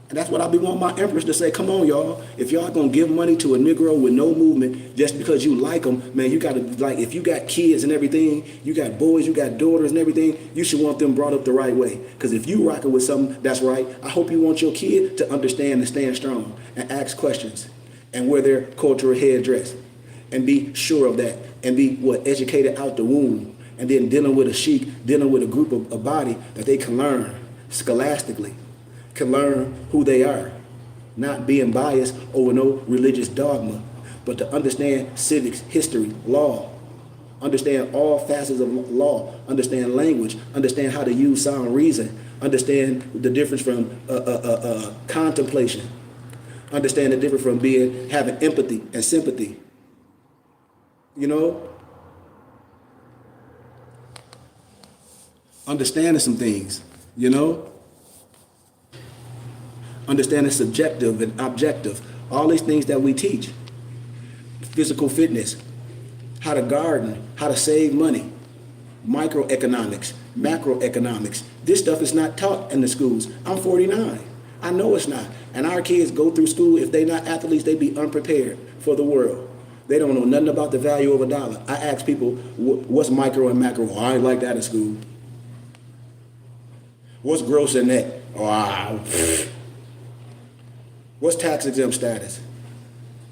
Speaker 1: And that's what I be wanting my empress to say, come on, y'all. If y'all going to give money to a Negro with no movement just because you like them, man, you got to, like, if you got kids and everything, you got boys, you got daughters and everything, you should want them brought up the right way. Because if you rocking with something that's right, I hope you want your kid to understand and stand strong and ask questions and wear their cultural headdress. and be sure of that, and be educated out the womb, and then dealing with a sheik, dealing with a group of a body that they can learn scholastically, can learn who they are, not being biased over no religious dogma, but to understand civics, history, law, understand all facets of law, understand language, understand how to use sound reason, understand the difference from contemplation, understand the difference from having empathy and sympathy. You know, understanding some things, you know, understanding subjective and objective, all these things that we teach, physical fitness, how to garden, how to save money, microeconomics, macroeconomics. This stuff is not taught in the schools. I'm 49. I know it's not. And our kids go through school, if they're not athletes, they be unprepared for the world. They don't know nothing about the value of a dollar. I ask people, what's micro and macro? Oh, I ain't like that in school. What's gross and net? Oh, what's tax exempt status?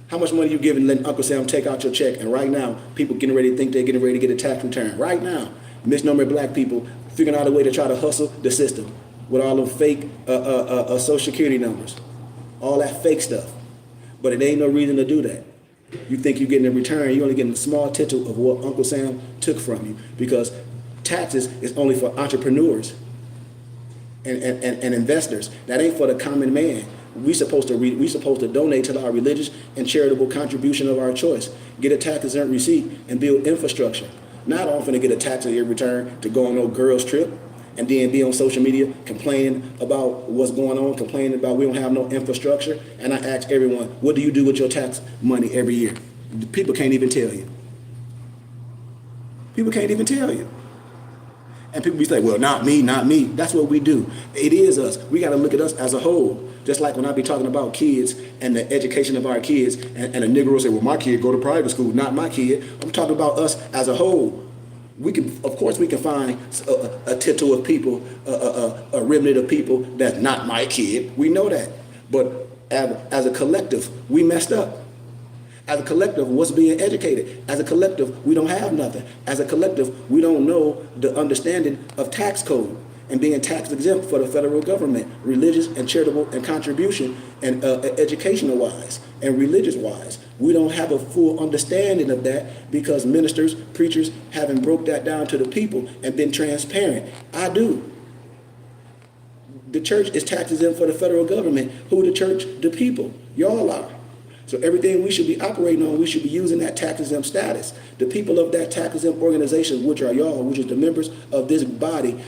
Speaker 1: How much money you giving letting Uncle Sam take out your check? And right now, people getting ready to think they're getting ready to get a tax return. Right now, misnomer black people figuring out a way to try to hustle the system with all them fake social security numbers, all that fake stuff. But it ain't no reason to do that. You think you're getting a return, you're only getting a small tittle of what Uncle Sam took from you, because taxes is only for entrepreneurs and investors. That ain't for the common man. We supposed to donate to our religious and charitable contribution of our choice. Get a tax exempt receipt and build infrastructure. Not often to get a tax exempt return to go on no girls trip and then be on social media complaining about what's going on, complaining about we don't have no infrastructure. And I ask everyone, what do you do with your tax money every year? People can't even tell you. People can't even tell you. And people be like, well, not me, not me. That's what we do. It is us. We got to look at us as a whole. Just like when I be talking about kids and the education of our kids, and a nigga will say, well, my kid go to private school, not my kid. I'm talking about us as a whole. We can, of course, we can find a tittle of people, a remnant of people that's not my kid. We know that. But as a collective, we messed up. As a collective, what's being educated? As a collective, we don't have nothing. As a collective, we don't know the understanding of tax code and being tax exempt for the federal government, religious and charitable and contribution and educational wise and religious wise. We don't have a full understanding of that because ministers, preachers haven't broke that down to the people and been transparent. I do. The church is tax exempt for the federal government. Who the church? The people. Y'all are. So everything we should be operating on, we should be using that tax exempt status. The people of that tax exempt organization, which are y'all, which is the members of this body,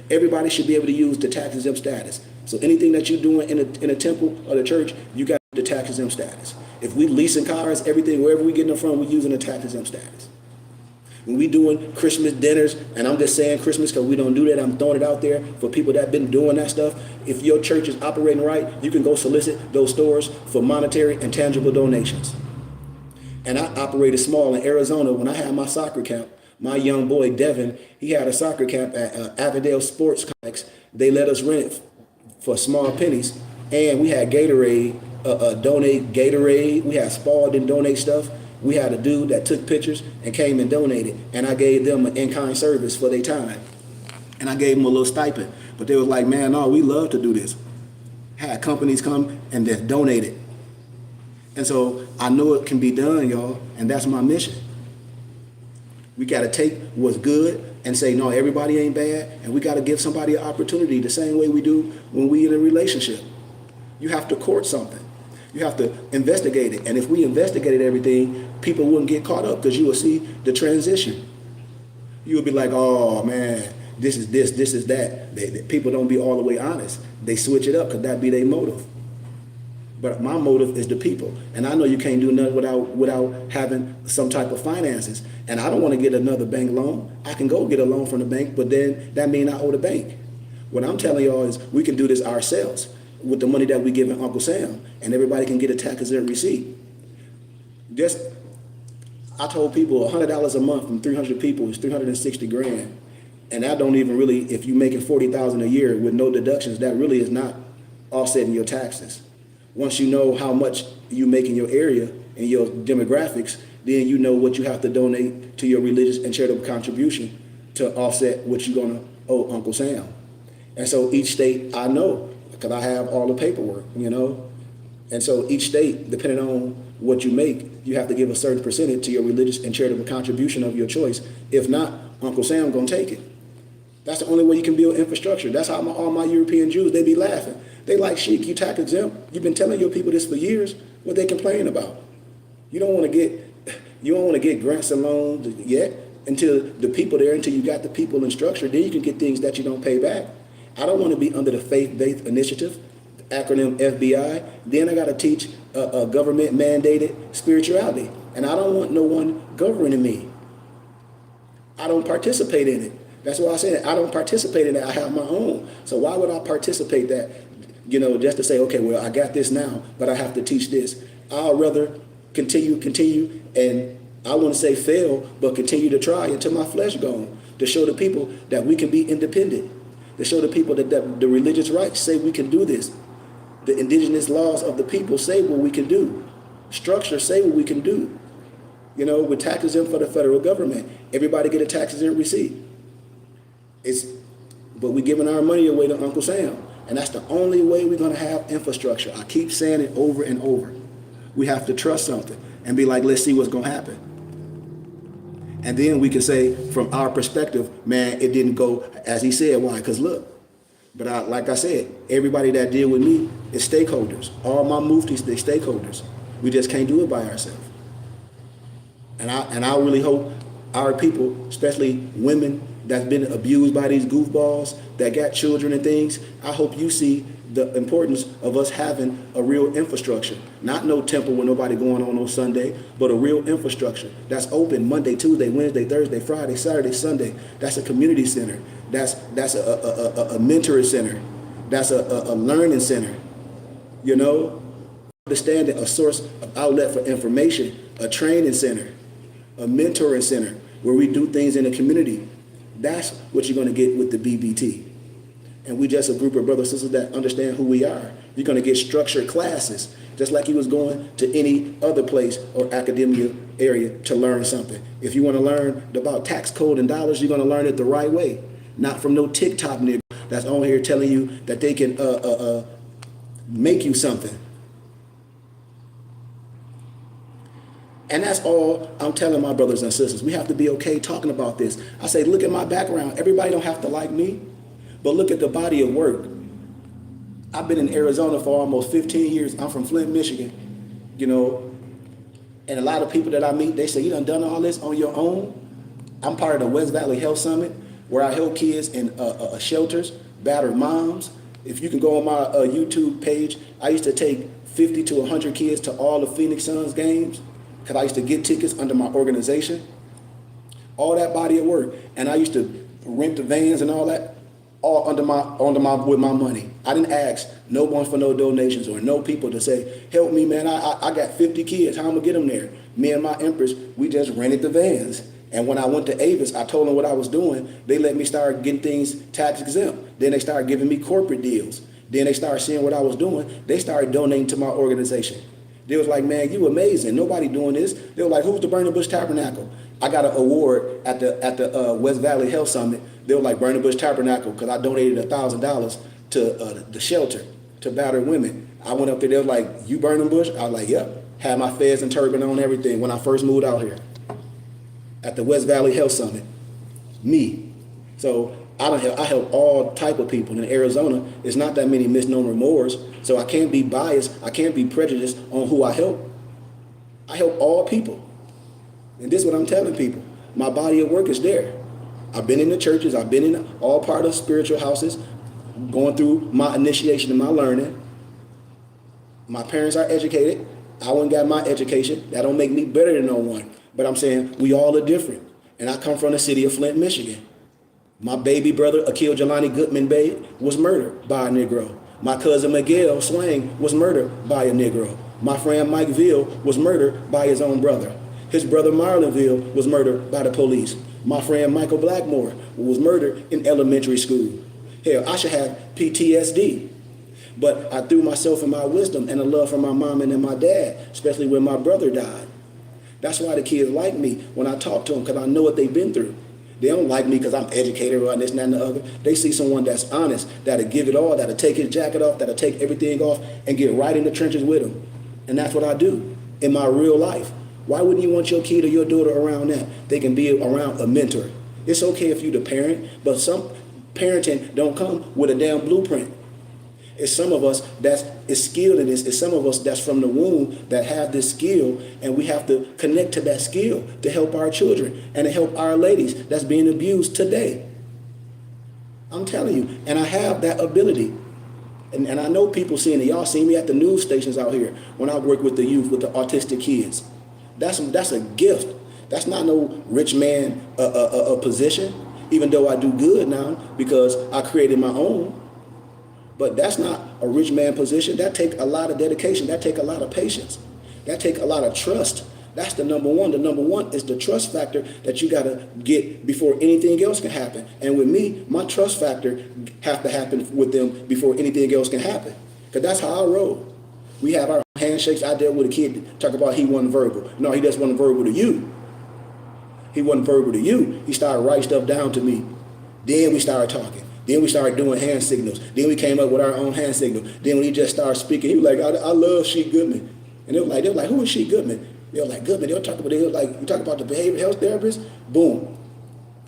Speaker 1: everybody should be able to use the tax exempt status. So anything that you're doing in a temple or the church, you got the tax exempt status. If we leasing cars, everything, wherever we getting them from, we're using the tax exempt status. When we doing Christmas dinners, and I'm just saying Christmas because we don't do that, I'm throwing it out there for people that been doing that stuff. If your church is operating right, you can go solicit those stores for monetary and tangible donations. And I operated small in Arizona when I had my soccer camp. My young boy, Devin, he had a soccer camp at Avondale Sports Complex. They let us rent it for small pennies. And we had Gatorade, donate Gatorade. We had Spalding donate stuff. We had a dude that took pictures and came and donated. And I gave them an in-kind service for their time. And I gave them a little stipend. But they was like, man, no, we love to do this. Had companies come and then donate it. And so I know it can be done, y'all. And that's my mission. We got to take what's good and say, no, everybody ain't bad. And we got to give somebody an opportunity the same way we do when we in a relationship. You have to court something. You have to investigate it. And if we investigated everything, people wouldn't get caught up because you will see the transition. You would be like, oh, man, this is this is that. People don't be all the way honest. They switch it up because that be their motive. But my motive is the people. And I know you can't do nothing without having some type of finances. And I don't want to get another bank loan. I can go get a loan from the bank, but then that means I owe the bank. What I'm telling y'all is we can do this ourselves with the money that we give Uncle Sam, and everybody can get a tax exempt receipt. I told people $100 a month from 300 people is 360 grand. And that don't even really, if you're making $40,000 a year with no deductions, that really is not offsetting your taxes. Once you know how much you make in your area and your demographics, then you know what you have to donate to your religious and charitable contribution to offset what you're going to owe Uncle Sam. And so each state, I know, because I have all the paperwork, you know. And so each state, depending on what you make, you have to give a certain percentage to your religious and charitable contribution of your choice. If not, Uncle Sam going to take it. That's the only way you can build infrastructure. That's how all my European Jews, they be laughing. They like, Sheik, you tax exempt. You've been telling your people this for years. What they complain about? You don't want to get grants and loans yet until the people there, until you got the people in structure. Then you can get things that you don't pay back. I don't want to be under the faith-based initiative, acronym FBI. Then I got to teach a government-mandated spirituality. And I don't want no one governing me. I don't participate in it. That's why I said I don't participate in it. I have my own. So why would I participate that, you know, just to say, okay, well, I got this now, but I have to teach this. I'll rather continue, and I want to say fail, but continue to try until my flesh gone, to show the people that we can be independent, to show the people that the religious rights say we can do this. The indigenous laws of the people say what we can do. Structure say what we can do. You know, with tax exempt for the federal government, everybody get a tax exempt receipt. But we're giving our money away to Uncle Sam. And that's the only way we're going to have infrastructure. I keep saying it over and over. We have to trust something and be like, let's see what's going to happen. And then we can say, from our perspective, man, it didn't go as he said. Why? Because look. But like I said, everybody that deal with me is stakeholders. All my muftis, they stakeholders. We just can't do it by ourselves. And I really hope our people, especially women that's been abused by these goofballs, that got children and things, I hope you see the importance of us having a real infrastructure. Not no temple with nobody going on Sunday, but a real infrastructure that's open Monday, Tuesday, Wednesday, Thursday, Friday, Saturday, Sunday. That's a community center. That's a mentoring center. That's a learning center. You know, understanding a source of outlet for information, a training center, a mentoring center where we do things in the community. That's what you're going to get with the BBT. And we just a group of brothers and sisters that understand who we are. You're going to get structured classes, just like you was going to any other place or academia area to learn something. If you want to learn about tax code and dollars, you're going to learn it the right way, not from no TikTok nigga that's on here telling you that they can make you something. And that's all I'm telling my brothers and sisters. We have to be okay talking about this. I say, look at my background. Everybody don't have to like me, but look at the body of work. I've been in Arizona for almost 15 years. I'm from Flint, Michigan, you know, and a lot of people that I meet, they say, you done all this on your own? I'm part of the West Valley Health Summit, where I help kids in shelters, battered moms. If you can go on my YouTube page, I used to take 50 to 100 kids to all the Phoenix Suns games, because I used to get tickets under my organization, all that body of work. And I used to rent the vans and all that, all with my money. I didn't ask no one for no donations or no people to say, help me, man, I got 50 kids, how am I gonna get them there? Me and my empress, we just rented the vans. And when I went to Avis, I told them what I was doing. They let me start getting things tax exempt. Then they started giving me corporate deals. Then they started seeing what I was doing. They started donating to my organization. They was like, man, you amazing. Nobody doing this. They were like, who's the Burning Bush Tabernacle? I got an award at the West Valley Health Summit. They were like, Burning Bush Tabernacle, because I donated $1,000 to the shelter, to battered women. I went up there, they were like, you Burning Bush? I was like, yep. Had my fez and turban on, everything, when I first moved out here. At the West Valley Health Summit. Me. So I help all type of people. In Arizona, it's not that many misnomer Moors, so I can't be biased. I can't be prejudiced on who I help. I help all people. And this is what I'm telling people. My body of work is there. I've been in the churches. I've been in all part of spiritual houses, going through my initiation and my learning. My parents are educated. I went and got my education. That don't make me better than no one. But I'm saying we all are different. And I come from the city of Flint, Michigan. My baby brother, Akil Jelani Goodman Bay, was murdered by a Negro. My cousin Miguel Swang was murdered by a Negro. My friend Mike Ville was murdered by his own brother. His brother Marlon Ville was murdered by the police. My friend Michael Blackmore was murdered in elementary school. Hell, I should have PTSD. But I threw myself in my wisdom and the love for my mom and my dad, especially when my brother died. That's why the kids like me when I talk to them, because I know what they've been through. They don't like me because I'm educated or this and that and the other. They see someone that's honest, that'll give it all, that'll take his jacket off, that'll take everything off and get right in the trenches with them. And that's what I do in my real life. Why wouldn't you want your kid or your daughter around that? They can be around a mentor. It's okay if you're the parent, but some parenting don't come with a damn blueprint. It's some of us that is skilled in this. It's some of us that's from the womb that have this skill, and we have to connect to that skill to help our children and to help our ladies that's being abused today. I'm telling you, and I have that ability. And I know people seeing it. Y'all see me at the news stations out here when I work with the youth, with the autistic kids. That's a gift. That's not no rich man position, even though I do good now because I created my own. But that's not a rich man position. That take a lot of dedication. That take a lot of patience. That take a lot of trust. That's the number one. The number one is the trust factor that you got to get before anything else can happen. And with me, my trust factor have to happen with them before anything else can happen. Because that's how I roll. We have our handshakes. I dealt with a kid talk about he wasn't verbal. No, he just wasn't verbal to you. He wasn't verbal to you. He started writing stuff down to me. Then we started talking. Then we started doing hand signals. Then we came up with our own hand signal. Then when he just started speaking, he was like, I love Sheik Goodman. And they were like, who is Sheik Goodman? They were like, Goodman. They were like, you talk about the behavioral health therapist? Boom.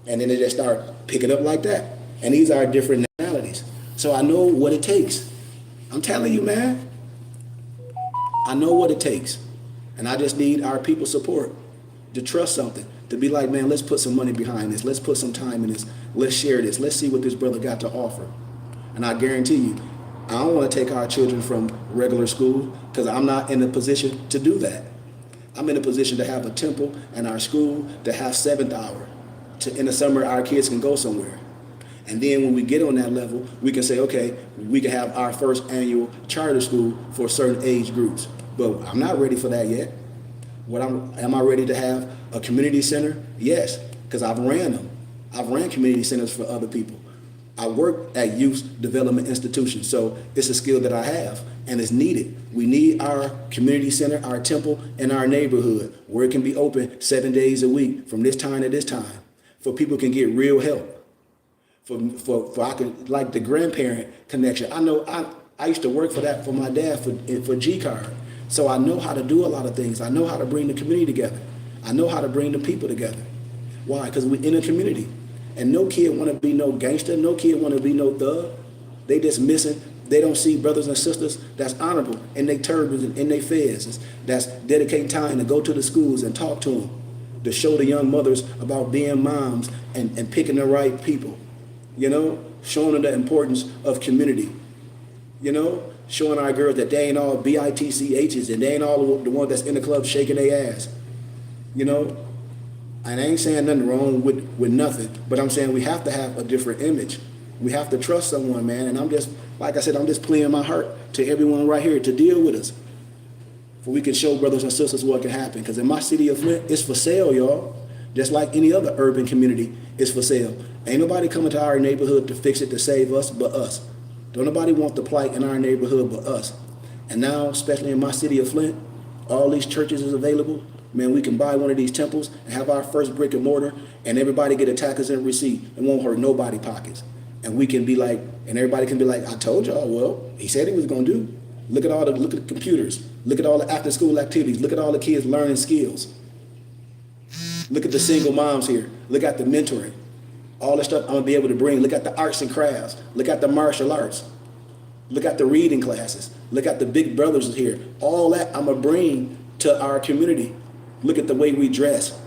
Speaker 1: And then they just start picking up like that. And these are different nationalities. So I know what it takes. I'm telling you, man. I know what it takes. And I just need our people's support to trust something. To be like, man, let's put some money behind this. Let's put some time in this. Let's share this. Let's see what this brother got to offer. And I guarantee you, I don't want to take our children from regular school because I'm not in a position to do that. I'm in a position to have a temple and our school to have 7th hour. In the summer, our kids can go somewhere. And then when we get on that level, we can say, okay, we can have our first annual charter school for certain age groups. But I'm not ready for that yet. Am I ready to have a community center? Yes, because I've ran them. I've ran community centers for other people. I work at youth development institutions, so it's a skill that I have and it's needed. We need our community center, our temple, in our neighborhood where it can be open 7 days a week from this time to this time, for people can get real help. For I can, like the grandparent connection. I know I used to work for that for my dad for G-Card. So I know how to do a lot of things. I know how to bring the community together. I know how to bring the people together. Why? Because we're in a community. And no kid want to be no gangster. No kid want to be no thug. They just missing. They don't see brothers and sisters that's honorable in their turbans and in their fez. That's dedicating time to go to the schools and talk to them. To show the young mothers about being moms and picking the right people. You know? Showing them the importance of community. You know? Showing our girls that they ain't all bitchs and they ain't all the ones that's in the club shaking their ass. You know? And I ain't saying nothing wrong with nothing, but I'm saying we have to have a different image. We have to trust someone, man. And I'm just, like I said, I'm just pleading my heart to everyone right here to deal with us. For we can show brothers and sisters what can happen. Because in my city of Flint, it's for sale, y'all. Just like any other urban community, it's for sale. Ain't nobody coming to our neighborhood to fix it, to save us, but us. Don't nobody want the plight in our neighborhood but us. And now, especially in my city of Flint, all these churches is available. Man, we can buy one of these temples and have our first brick and mortar and everybody get a tax and receipt. It won't hurt nobody's pockets. And we can be like, and everybody can be like, I told y'all, well, he said he was going to do. Look at the computers. Look at all the after school activities. Look at all the kids learning skills. Look at the single moms here. Look at the mentoring. All the stuff I'm going to be able to bring. Look at the arts and crafts. Look at the martial arts. Look at the reading classes. Look at the big brothers here. All that I'm going to bring to our community. Look at the way we dress.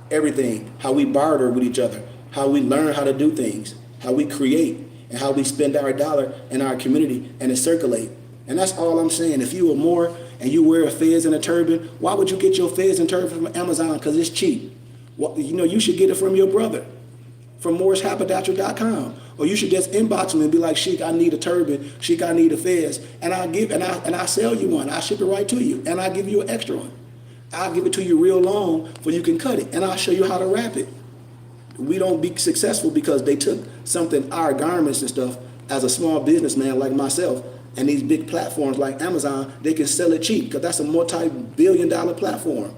Speaker 1: Everything. How we barter with each other. How we learn how to do things. How we create. And how we spend our dollar in our community and it circulate. And that's all I'm saying. If you are more and you wear a fez and a turban, why would you get your fez and turban from Amazon? Because it's cheap. Well, you know, you should get it from your brother. From MorrisHaberdasher.com, or you should just inbox me and be like, Sheik, I need a turban. Sheik, I need a fez, and I sell you one. I ship it right to you, and I give you an extra one. I'll give it to you real long, so you can cut it, and I'll show you how to wrap it. We don't be successful because they took something, our garments and stuff, as a small businessman like myself, and these big platforms like Amazon, they can sell it cheap because that's a multi-billion-dollar platform.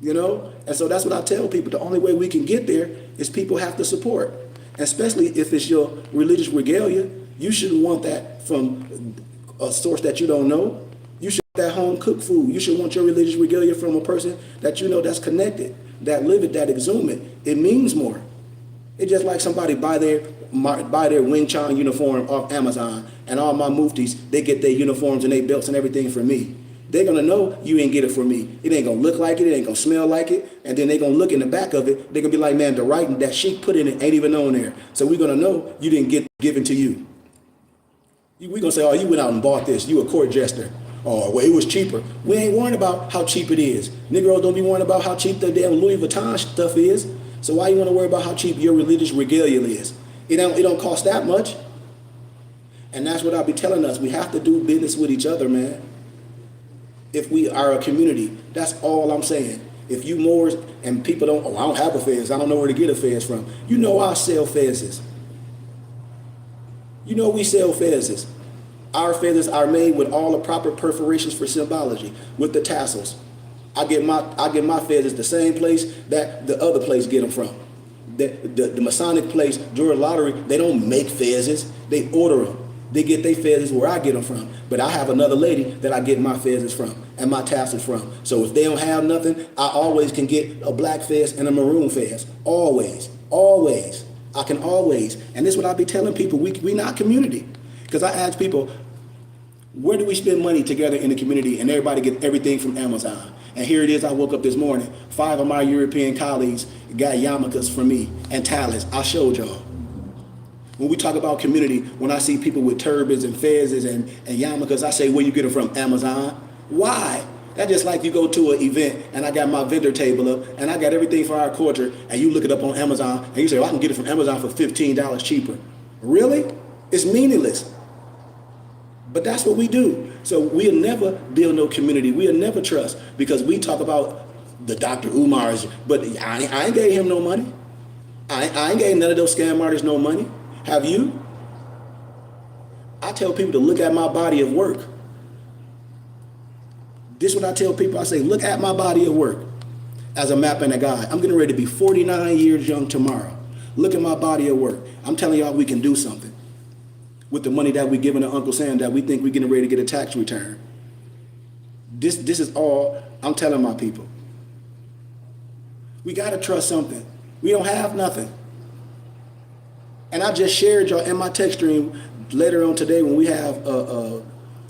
Speaker 1: you know? And so that's what I tell people. The only way we can get there is people have to support. Especially if it's your religious regalia, you shouldn't want that from a source that you don't know. You should want that home cooked food. You should want your religious regalia from a person that you know that's connected, that live it, that exhume it. It means more. It's just like somebody buy their Wing Chun uniform off Amazon, and all my muftis, they get their uniforms and their belts and everything from me. They're gonna know you ain't get it from me. It ain't gonna look like it ain't gonna smell like it, and then they're gonna look in the back of it, they're gonna be like, man, the writing that Sheik put in it ain't even on there. So we're gonna know you didn't get given to you. We're gonna say, oh, you went out and bought this, you a court jester. Oh, well, it was cheaper. We ain't worrying about how cheap it is. Negroes don't be worrying about how cheap the damn Louis Vuitton stuff is. So why you wanna worry about how cheap your religious regalia is? It don't cost that much. And that's what I'll be telling us. We have to do business with each other, man. If we are a community, that's all I'm saying. If you Moors and people don't, oh, I don't have a fez, I don't know where to get a fez from. You know I sell fezes. You know we sell fezes. Our feathers are made with all the proper perforations for symbology, with the tassels. I get my feathers the same place that the other place get them from. The Masonic place, Georgia Lottery, they don't make fezzes, they order them. They get their fezzes where I get them from. But I have another lady that I get my fezzes from and my tassels from. So if they don't have nothing, I always can get a black fez and a maroon fez. Always, always. I can always. And this is what I be telling people, we not community. Because I ask people, where do we spend money together in the community and everybody get everything from Amazon? And here it is, I woke up this morning, 5 of my European colleagues got yarmulkes from me and talents. I showed y'all. When we talk about community, when I see people with turbans and fezzes and yarmulkes, I say, where you get them from? Amazon. Why? That's just like you go to an event and I got my vendor table up and I got everything for our culture and you look it up on Amazon and you say, well, I can get it from Amazon for $15 cheaper. Really? It's meaningless. But that's what we do. So we'll never build no community. We'll never trust because we talk about the Dr. Umars, but I ain't gave him no money. I ain't gave none of those scam artists no money. Have you? I tell people to look at my body of work. This is what I tell people. I say, look at my body of work as a map and a guide. I'm getting ready to be 49 years young tomorrow. Look at my body of work. I'm telling y'all we can do something with the money that we're giving to Uncle Sam that we think we're getting ready to get a tax return. This is all I'm telling my people. We got to trust something. We don't have nothing. And I just shared y'all in my text stream later on today when we have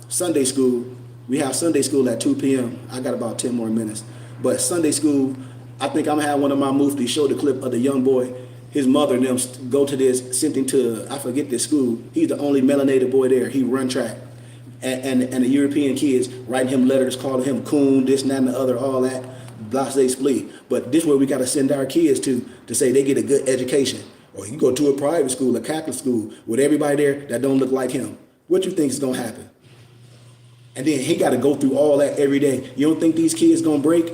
Speaker 1: Sunday school. We have Sunday school at 2 p.m. I got about 10 more minutes. But Sunday school, I think I'm going to have one of my muftis show the clip of the young boy. His mother and them go to this, sent him to, I forget this school. He's the only melanated boy there. He run track. And the European kids writing him letters, calling him coon, this, and that, and the other, all that, blase split. But this is where we got to send our kids to say they get a good education. Or you go to a private school, a Catholic school, with everybody there that don't look like him. What you think is going to happen? And then he got to go through all that every day. You don't think these kids going to break?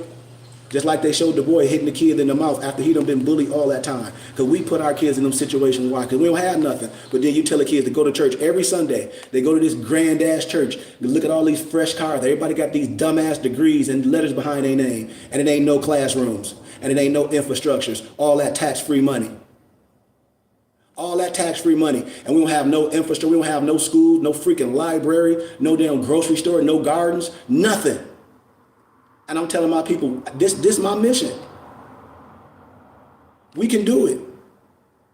Speaker 1: Just like they showed the boy hitting the kid in the mouth after he done been bullied all that time. Because we put our kids in them situations. Why? Because we don't have nothing. But then you tell the kids to go to church every Sunday. They go to this grand ass church. You look at all these fresh cars. Everybody got these dumbass degrees and letters behind their name. And it ain't no classrooms. And it ain't no infrastructures. All that tax-free money. All that tax-free money. And we don't have no infrastructure. We don't have no school, no freaking library, no damn grocery store, no gardens, nothing. And I'm telling my people, this is my mission. We can do it.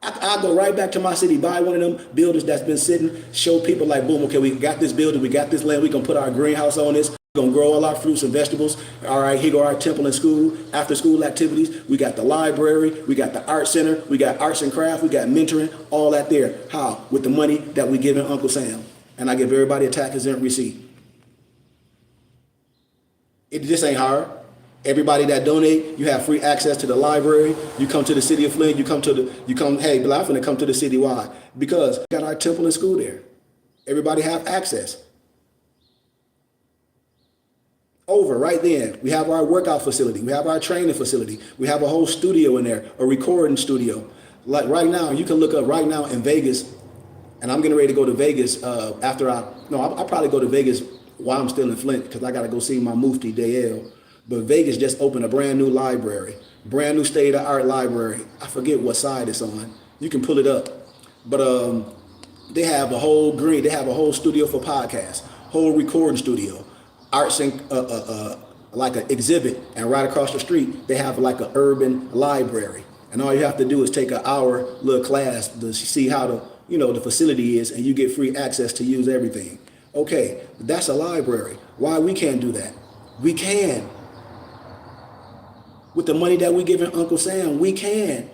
Speaker 1: I'll go right back to my city, buy one of them buildings that's been sitting, show people like, boom, okay, we got this building, we got this land, we can put our greenhouse on this, we're gonna grow all our fruits and vegetables. All right, here go our temple and school, after school activities. We got the library, we got the art center, we got arts and crafts, we got mentoring, all that there. How? With the money that we giving Uncle Sam. And I give everybody a tax-exempt receipt. This ain't hard. Everybody that donate, you have free access to the library. You come to the city of Flint, hey, but I'm finna come to the city. Why? Because we got our temple and school there. Everybody have access. Over right then, we have our workout facility. We have our training facility. We have a whole studio in there, a recording studio. Like right now, you can look up right now in Vegas, and I'm getting ready to go to Vegas I'll probably go to Vegas while I'm still in Flint because I got to go see my mufti, Dale. But Vegas just opened a brand new library, brand new state-of-the-art library. I forget what side it's on. You can pull it up. But they have a whole studio for podcasts, whole recording studio, arts and like an exhibit. And right across the street, they have like an urban library. And all you have to do is take an hour little class to see how the facility is, and you get free access to use everything. Okay, that's a library. Why we can't do that? We can. With the money that we giving Uncle Sam, we can.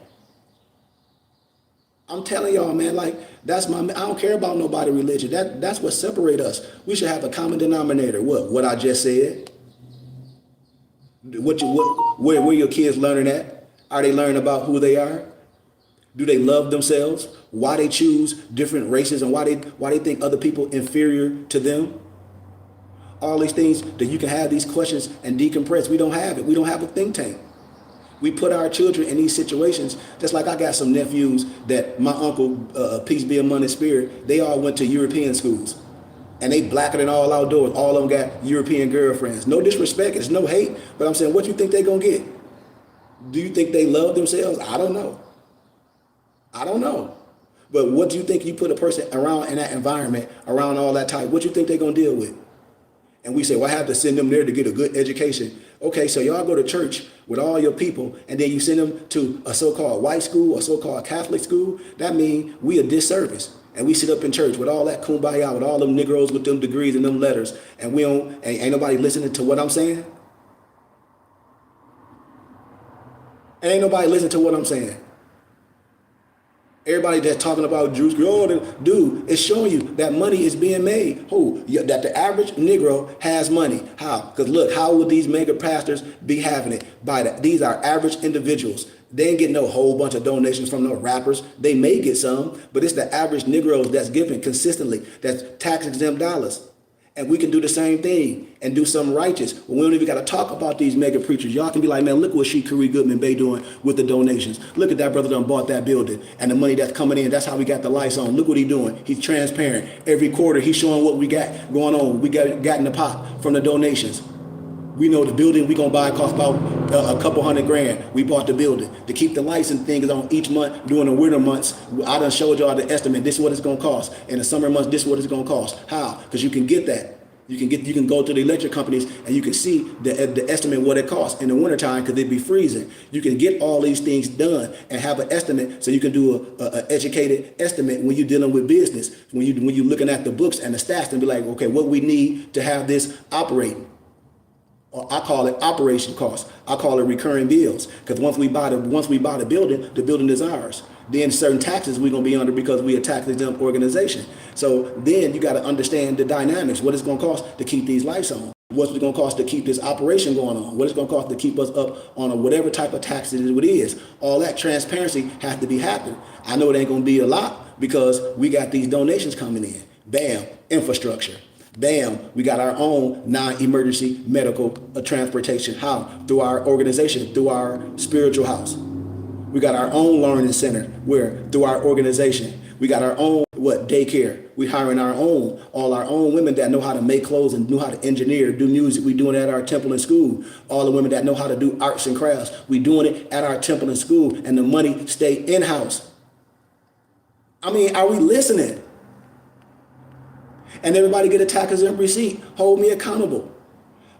Speaker 1: I'm telling y'all, man, like I don't care about nobody's religion. That's what separates us. We should have a common denominator. What I just said. Where your kids learning at? Are they learning about who they are? Do they love themselves? Why they choose different races and why they think other people inferior to them? All these things that you can have these questions and decompress. We don't have it. We don't have a think tank. We put our children in these situations, just like I got some nephews that my uncle, peace be among his spirit, they all went to European schools. And they blacker than all outdoors. All of them got European girlfriends. No disrespect, it's no hate, but I'm saying, what you think they gonna get? Do you think they love themselves? I don't know. But what do you think you put a person around in that environment, around all that type, what you think they're gonna deal with? And we say, well, I have to send them there to get a good education. Okay, so y'all go to church with all your people, and then you send them to a so-called white school, a so-called Catholic school. That means we a disservice. And we sit up in church with all that kumbaya, with all them Negroes with them degrees and them letters, and ain't nobody listening to what I'm saying? Ain't nobody listening to what I'm saying. Everybody that's talking about Jews, dude, it's showing you that money is being made. That the average Negro has money. How? Because look, how would these mega pastors be having it? These are average individuals. They ain't getting no whole bunch of donations from no rappers. They may get some, but it's the average Negroes that's giving consistently. That's tax exempt dollars. And we can do the same thing and do something righteous. But we don't even got to talk about these mega preachers. Y'all can be like, man, look what Khari Goodman Bey doing with the donations. Look at that brother done bought that building. And the money that's coming in, that's how we got the lights on. Look what he doing. He's transparent. Every quarter, he's showing what we got going on. We got in the pot from the donations. We know the building we gonna buy cost about a couple $100,000. We bought the building to keep the lights and things on each month. During the winter months, I done showed y'all the estimate. This is what it's gonna cost. In the summer months, this is what it's gonna cost. How? Because you can get that. You can go to the electric companies and you can see the estimate what it costs in the wintertime because it'd be freezing. You can get all these things done and have an estimate so you can do an educated estimate when you're dealing with business. When you're looking at the books and the stats and be like, okay, what we need to have this operating. Or I call it operation costs. I call it recurring bills. Because once we buy the building is ours. Then certain taxes we're gonna be under because we a tax exempt organization. So then you got to understand the dynamics. What it's gonna cost to keep these lights on. What's it gonna cost to keep this operation going on? What it's gonna cost to keep us up on whatever type of taxes it is. All that transparency has to be happening. I know it ain't gonna be a lot because we got these donations coming in. Bam, infrastructure. Bam, we got our own non-emergency medical transportation. How? Through our organization, through our spiritual house. We got our own learning center through our organization. We got our own, daycare. We hiring all our own women that know how to make clothes and know how to engineer, do music. We doing it at our temple and school. All the women that know how to do arts and crafts. We doing it at our temple and school, and the money stay in-house. I mean, are we listening? And everybody get a tax exempt receipt. Hold me accountable.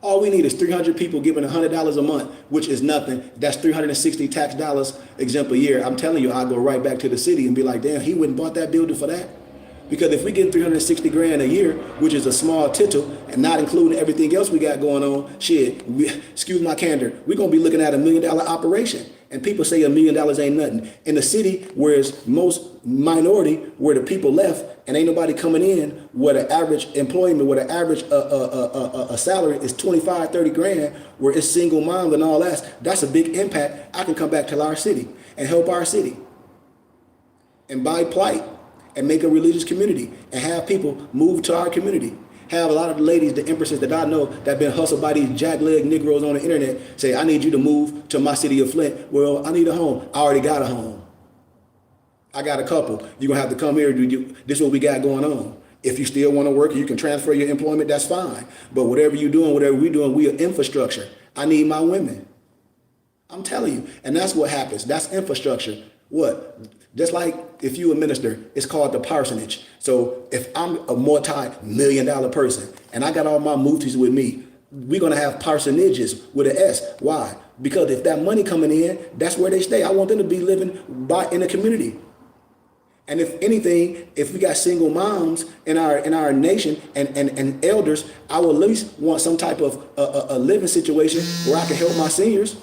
Speaker 1: All we need is 300 people giving $100 a month, which is nothing. That's 360 tax dollars exempt a year. I'm telling you, I'll go right back to the city and be like, damn, he wouldn't bought that building for that. Because if we get 360 grand a year, which is a small tittle, and not including everything else we got going on, excuse my candor, we're going to be looking at $1 million operation. And people say $1 million ain't nothing. In the city, where it's most minority, where the people left, and ain't nobody coming in, where the average employment, where the average a salary is 25, 30 grand, where it's single moms and all that, that's a big impact. I can come back to our city and help our city and buy plight and make a religious community and have people move to our community. Have a lot of the ladies, the empresses that I know that been hustled by these jackleg Negroes on the internet say, I need you to move to my city of Flint. Well, I need a home. I already got a home. I got a couple. You're going to have to come here. This is what we got going on. If you still want to work, you can transfer your employment, that's fine. But whatever you're doing, whatever we're doing, we are infrastructure. I need my women. I'm telling you. And that's what happens. That's infrastructure. What? Just like if you a minister, it's called the parsonage. So if I'm a multi-million-dollar person and I got all my muftis with me, we're going to have parsonages with an S. Why? Because if that money coming in, that's where they stay. I want them to be living in the community. And if anything, if we got single moms in our nation and elders, I will at least want some type of a living situation where I can help my seniors.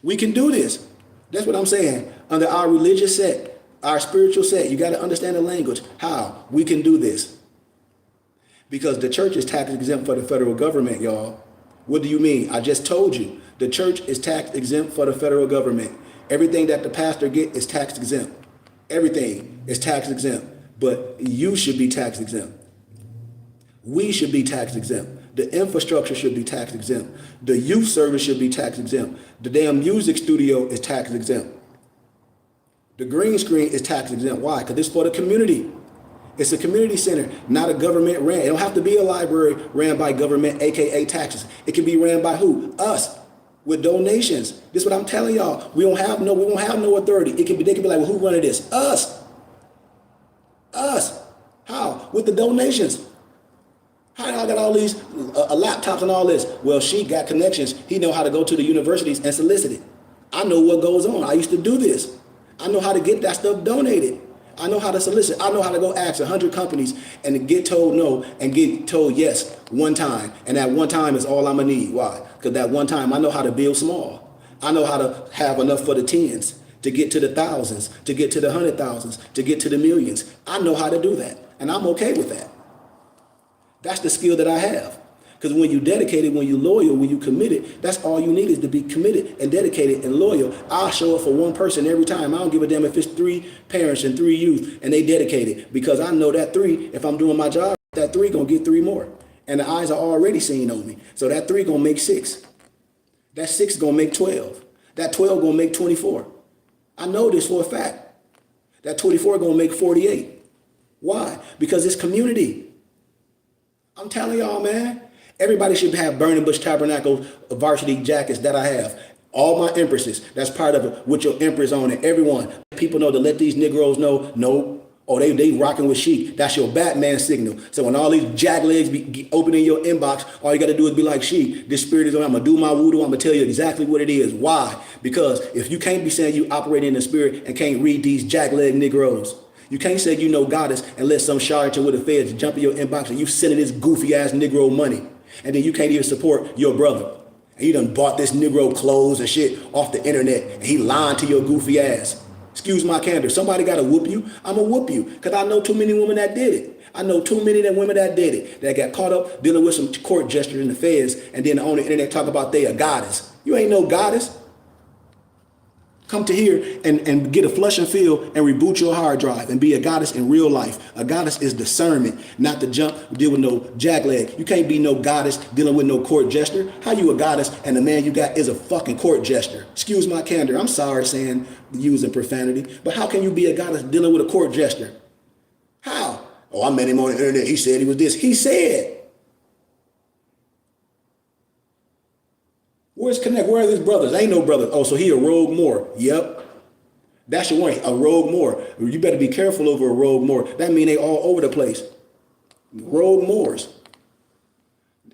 Speaker 1: We can do this. That's what I'm saying. Under our religious set, our spiritual set, you got to understand the language. How? We can do this. Because the church is tax exempt for the federal government, y'all. What do you mean? I just told you. The church is tax exempt for the federal government. Everything that the pastor get is tax exempt. Everything is tax exempt. But you should be tax exempt. We should be tax exempt. The infrastructure should be tax exempt. The youth service should be tax exempt. The damn music studio is tax exempt. The green screen is tax exempt. Why? Because it's for the community. It's a community center, not a government ran. It don't have to be a library ran by government, aka taxes. It can be ran by who? Us, with donations. This is what I'm telling y'all. We won't have no authority. They can be like, well, who running this? Us. Us. How? With the donations. How y'all got all these laptops and all this? Well, she got connections. He know how to go to the universities and solicit it. I know what goes on. I used to do this. I know how to get that stuff donated. I know how to solicit. I know how to go ask 100 companies and get told no and get told yes one time. And that one time is all I'm going to need. Why? Because that one time I know how to build small. I know how to have enough for the tens, to get to the thousands, to get to the 100,000s, to get to the millions. I know how to do that. And I'm okay with that. That's the skill that I have. Because when you dedicated, when you loyal, when you committed, that's all you need is to be committed and dedicated and loyal. I'll show up for one person every time. I don't give a damn if it's 3 parents and 3 youth and they dedicated. Because I know that 3, if I'm doing my job, that 3 going to get 3 more. And the eyes are already seen on me. So that 3 going to make 6. That 6 going to make 12. That 12 going to make 24. I know this for a fact. That 24 going to make 48. Why? Because it's community. I'm telling y'all, man. Everybody should have Burning Bush Tabernacle varsity jackets that I have. All my empresses, that's part of it, with your empress on it. Everyone, people know to let these Negroes know, no, oh, they rocking with Sheik. That's your Batman signal. So when all these jacklegs be opening your inbox, all you got to do is be like, Sheik, this spirit is on. I'm going to do my voodoo. I'm going to tell you exactly what it is. Why? Because if you can't be saying you operate in the spirit and can't read these jackleg Negroes, you can't say you know goddess and let some charlatan with the feds jump in your inbox and you sending this goofy ass Negro money. And then you can't even support your brother. And you done bought this Negro clothes and shit off the internet. And he lying to your goofy ass. Excuse my candor. Somebody got to whoop you. I'm going to whoop you. Because I know too many women that did it. I know too many of them women that did it. That got caught up dealing with some court gesture in the feds. And then on the internet talk about they a goddess. You ain't no goddess. Come to here and get a flush and fill and reboot your hard drive and be a goddess in real life. A goddess is discernment, not to deal with no jackleg. You can't be no goddess dealing with no court jester. How you a goddess and the man you got is a fucking court jester? Excuse my candor. I'm sorry saying using profanity, but how can you be a goddess dealing with a court jester? How? Oh, I met him on the internet. He said he was this. He said. Where's Connect? Where are his brothers? Ain't no brothers. Oh, so he a rogue Moor. Yep. That's your one. A rogue Moor. You better be careful over a rogue Moor. That mean they all over the place. Rogue Moors.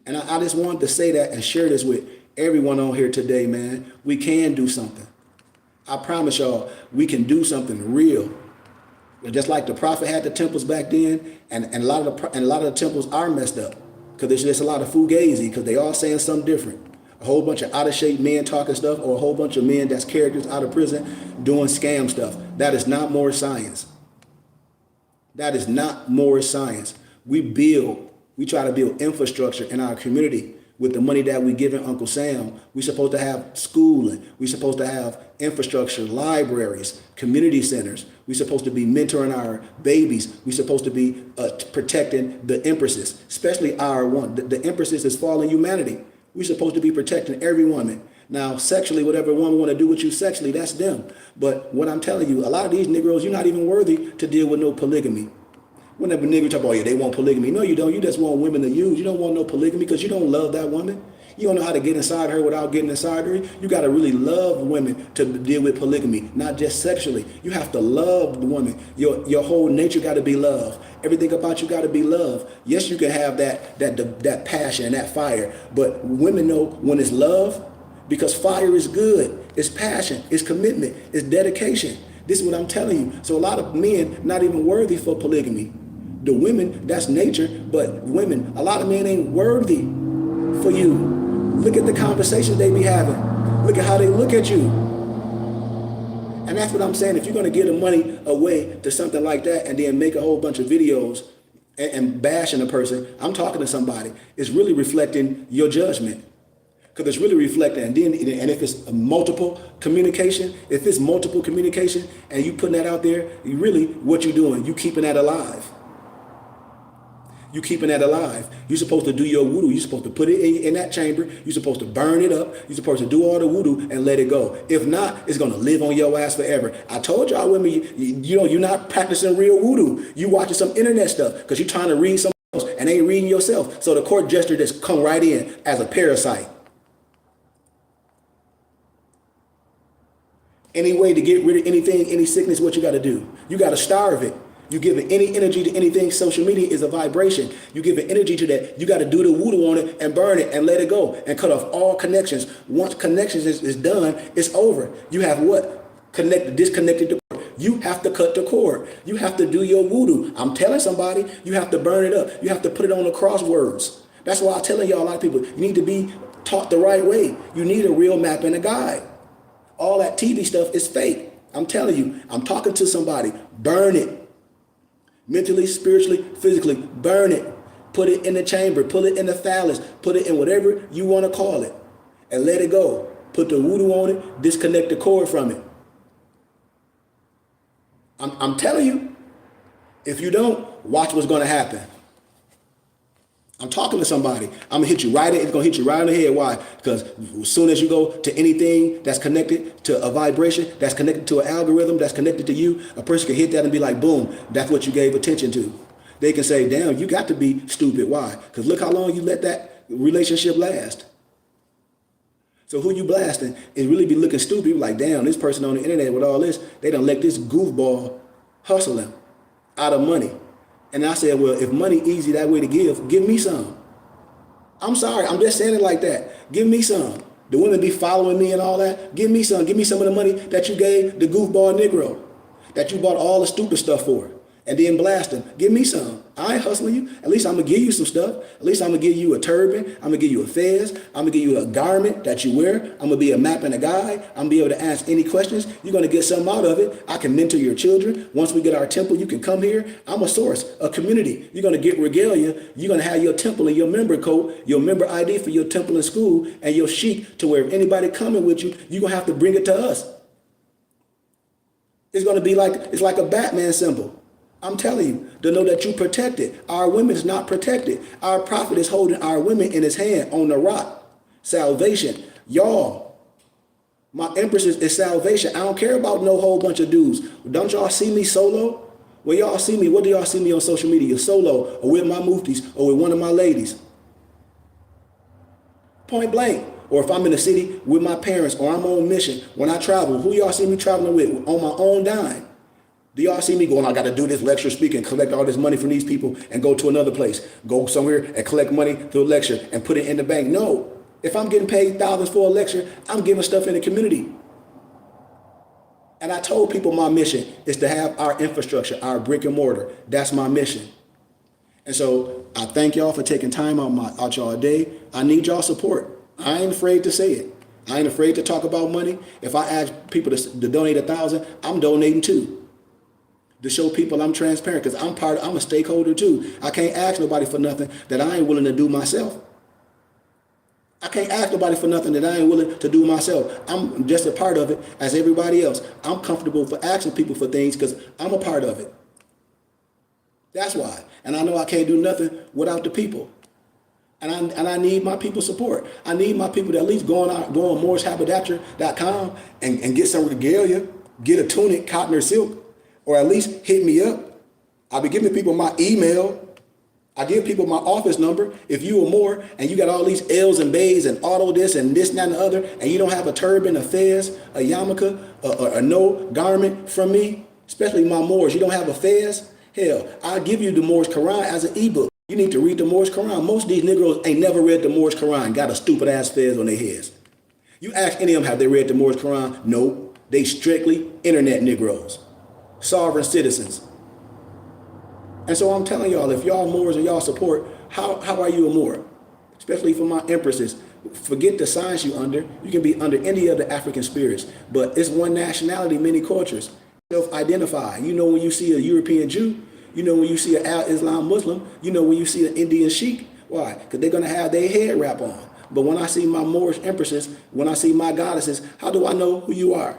Speaker 1: And I just wanted to say that and share this with everyone on here today, man. We can do something. I promise y'all, we can do something real. Just like the prophet had the temples back then, and a lot of the temples are messed up because there's just a lot of fugazi because they all saying something different. A whole bunch of out of shape men talking stuff, or a whole bunch of men that's characters out of prison doing scam stuff. That is not more science. That is not more science. We try to build infrastructure in our community with the money that we giving Uncle Sam. We supposed to have schooling. We supposed to have infrastructure, libraries, community centers. We supposed to be mentoring our babies. We supposed to be protecting the empresses, especially our one. The empresses is fallen humanity. We're supposed to be protecting every woman. Now, sexually, whatever woman want to do with you sexually, that's them. But what I'm telling you, a lot of these Negroes, you're not even worthy to deal with no polygamy. Whenever niggas talk about, yeah, they want polygamy. No, you don't. You just want women to use. You don't want no polygamy because you don't love that woman. You don't know how to get inside her without getting inside her. You got to really love women to deal with polygamy, not just sexually. You have to love the woman. Your whole nature got to be love. Everything about you got to be love. Yes, you can have that passion, that fire, but women know when it's love, because fire is good. It's passion. It's commitment. It's dedication. This is what I'm telling you. So a lot of men not even worthy for polygamy. The women, that's nature, but women, a lot of men ain't worthy for you. Look at the conversations they be having. Look at how they look at you. And that's what I'm saying. If you're going to give the money away to something like that and then make a whole bunch of videos and bashing a person, I'm talking to somebody, it's really reflecting your judgment. Because it's really reflecting. And if it's multiple communication, and you putting that out there, you really, what you doing? You keeping that alive. You keeping that alive. You're supposed to do your voodoo. You're supposed to put it in that chamber. You're supposed to burn it up. You're supposed to do all the voodoo and let it go. If not, it's going to live on your ass forever. I told y'all women, you're not practicing real voodoo. You watching some internet stuff because you're trying to read something else and ain't reading yourself. So the court jester just come right in as a parasite. Any way to get rid of anything, any sickness, what you got to do? You got to starve it. You give it any energy to anything. Social media is a vibration. You give it energy to that. You got to do the voodoo on it and burn it and let it go and cut off all connections. Once connections is done, it's over. You have what? Disconnected the cord. You have to cut the cord. You have to do your voodoo. I'm telling somebody, you have to burn it up. You have to put it on the crosswords. That's why I'm telling y'all, a lot of people, you need to be taught the right way. You need a real map and a guide. All that TV stuff is fake. I'm telling you, I'm talking to somebody. Burn it. Mentally, spiritually, physically, burn it. Put it in the chamber. Put it in the phallus. Put it in whatever you want to call it. And let it go. Put the voodoo on it. Disconnect the cord from it. I'm telling you, if you don't, watch what's going to happen. I'm talking to somebody. I'm gonna hit you right in. It's gonna hit you right in the head. Why? Because as soon as you go to anything that's connected to a vibration, that's connected to an algorithm, that's connected to you, a person can hit that and be like, boom, that's what you gave attention to. They can say, damn, you got to be stupid. Why? Because look how long you let that relationship last. So who you blasting is really be looking stupid. Like, damn, this person on the internet with all this, they done let this goofball hustle him out of money. And I said, well, if money easy that way to give me some. I'm sorry, I'm just saying it like that. Give me some. The women be following me and all that. Give me some. Give me some of the money that you gave the goofball Negro, that you bought all the stupid stuff for, and then blast them. Give me some. I ain't hustling you. At least I'm going to give you some stuff. At least I'm going to give you a turban. I'm going to give you a fez. I'm going to give you a garment that you wear. I'm going to be a map and a guide. I'm going to be able to ask any questions. You're going to get something out of it. I can mentor your children. Once we get our temple, you can come here. I'm a source, a community. You're going to get regalia. You're going to have your temple and your member code, your member ID for your temple and school, and your sheik to where if anybody coming with you, you're going to have to bring it to us. It's going to be like, it's like a Batman symbol. I'm telling you, to know that you protected. Our women is not protected. Our prophet is holding our women in his hand on the rock. Salvation. Y'all, my empress is salvation. I don't care about no whole bunch of dudes. Don't y'all see me solo? Well, y'all see me. What do y'all see me on social media? Solo or with my muftis or with one of my ladies? Point blank. Or if I'm in the city with my parents or I'm on mission, when I travel, who y'all see me traveling with? On my own dime. Do y'all see me going, I got to do this lecture, speak, and collect all this money from these people and go to another place? Go somewhere and collect money through a lecture and put it in the bank? No. If I'm getting paid thousands for a lecture, I'm giving stuff in the community. And I told people my mission is to have our infrastructure, our brick and mortar. That's my mission. And so I thank y'all for taking time out y'all day. I need y'all support. I ain't afraid to say it. I ain't afraid to talk about money. If I ask people to donate 1,000, I'm donating too. To show people I'm transparent, because I'm a stakeholder too. I can't ask nobody for nothing that I ain't willing to do myself. I can't ask nobody for nothing that I ain't willing to do myself. I'm just a part of it as everybody else. I'm comfortable for asking people for things because I'm a part of it. That's why. And I know I can't do nothing without the people. And I need my people's support. I need my people to at least go on MorrisHaberdasher.com and get some regalia, get a tunic, cotton or silk, or at least hit me up. I'll be giving people my email. I give people my office number. If you or more, and you got all these L's and B's and auto this and this and that and the other, and you don't have a turban, a fez, a yarmulke, or no garment from me, especially my Moors, you don't have a fez, hell, I'll give you the Moorish Quran as an ebook. You need to read the Moorish Quran. Most of these Negroes ain't never read the Moorish Quran, got a stupid ass fez on their heads. You ask any of them, have they read the Moorish Quran? No, they strictly internet Negroes, sovereign citizens. And so I'm telling y'all, if y'all Moors and y'all support, how are you a Moor? Especially for my empresses. Forget the science you under. You can be under any of the African spirits. But it's one nationality, many cultures. Self-identify. You know when you see a European Jew. You know when you see an Al-Islam Muslim. You know when you see an Indian Sheik. Why? Because they're going to have their head wrap on. But when I see my Moorish empresses, when I see my goddesses, how do I know who you are?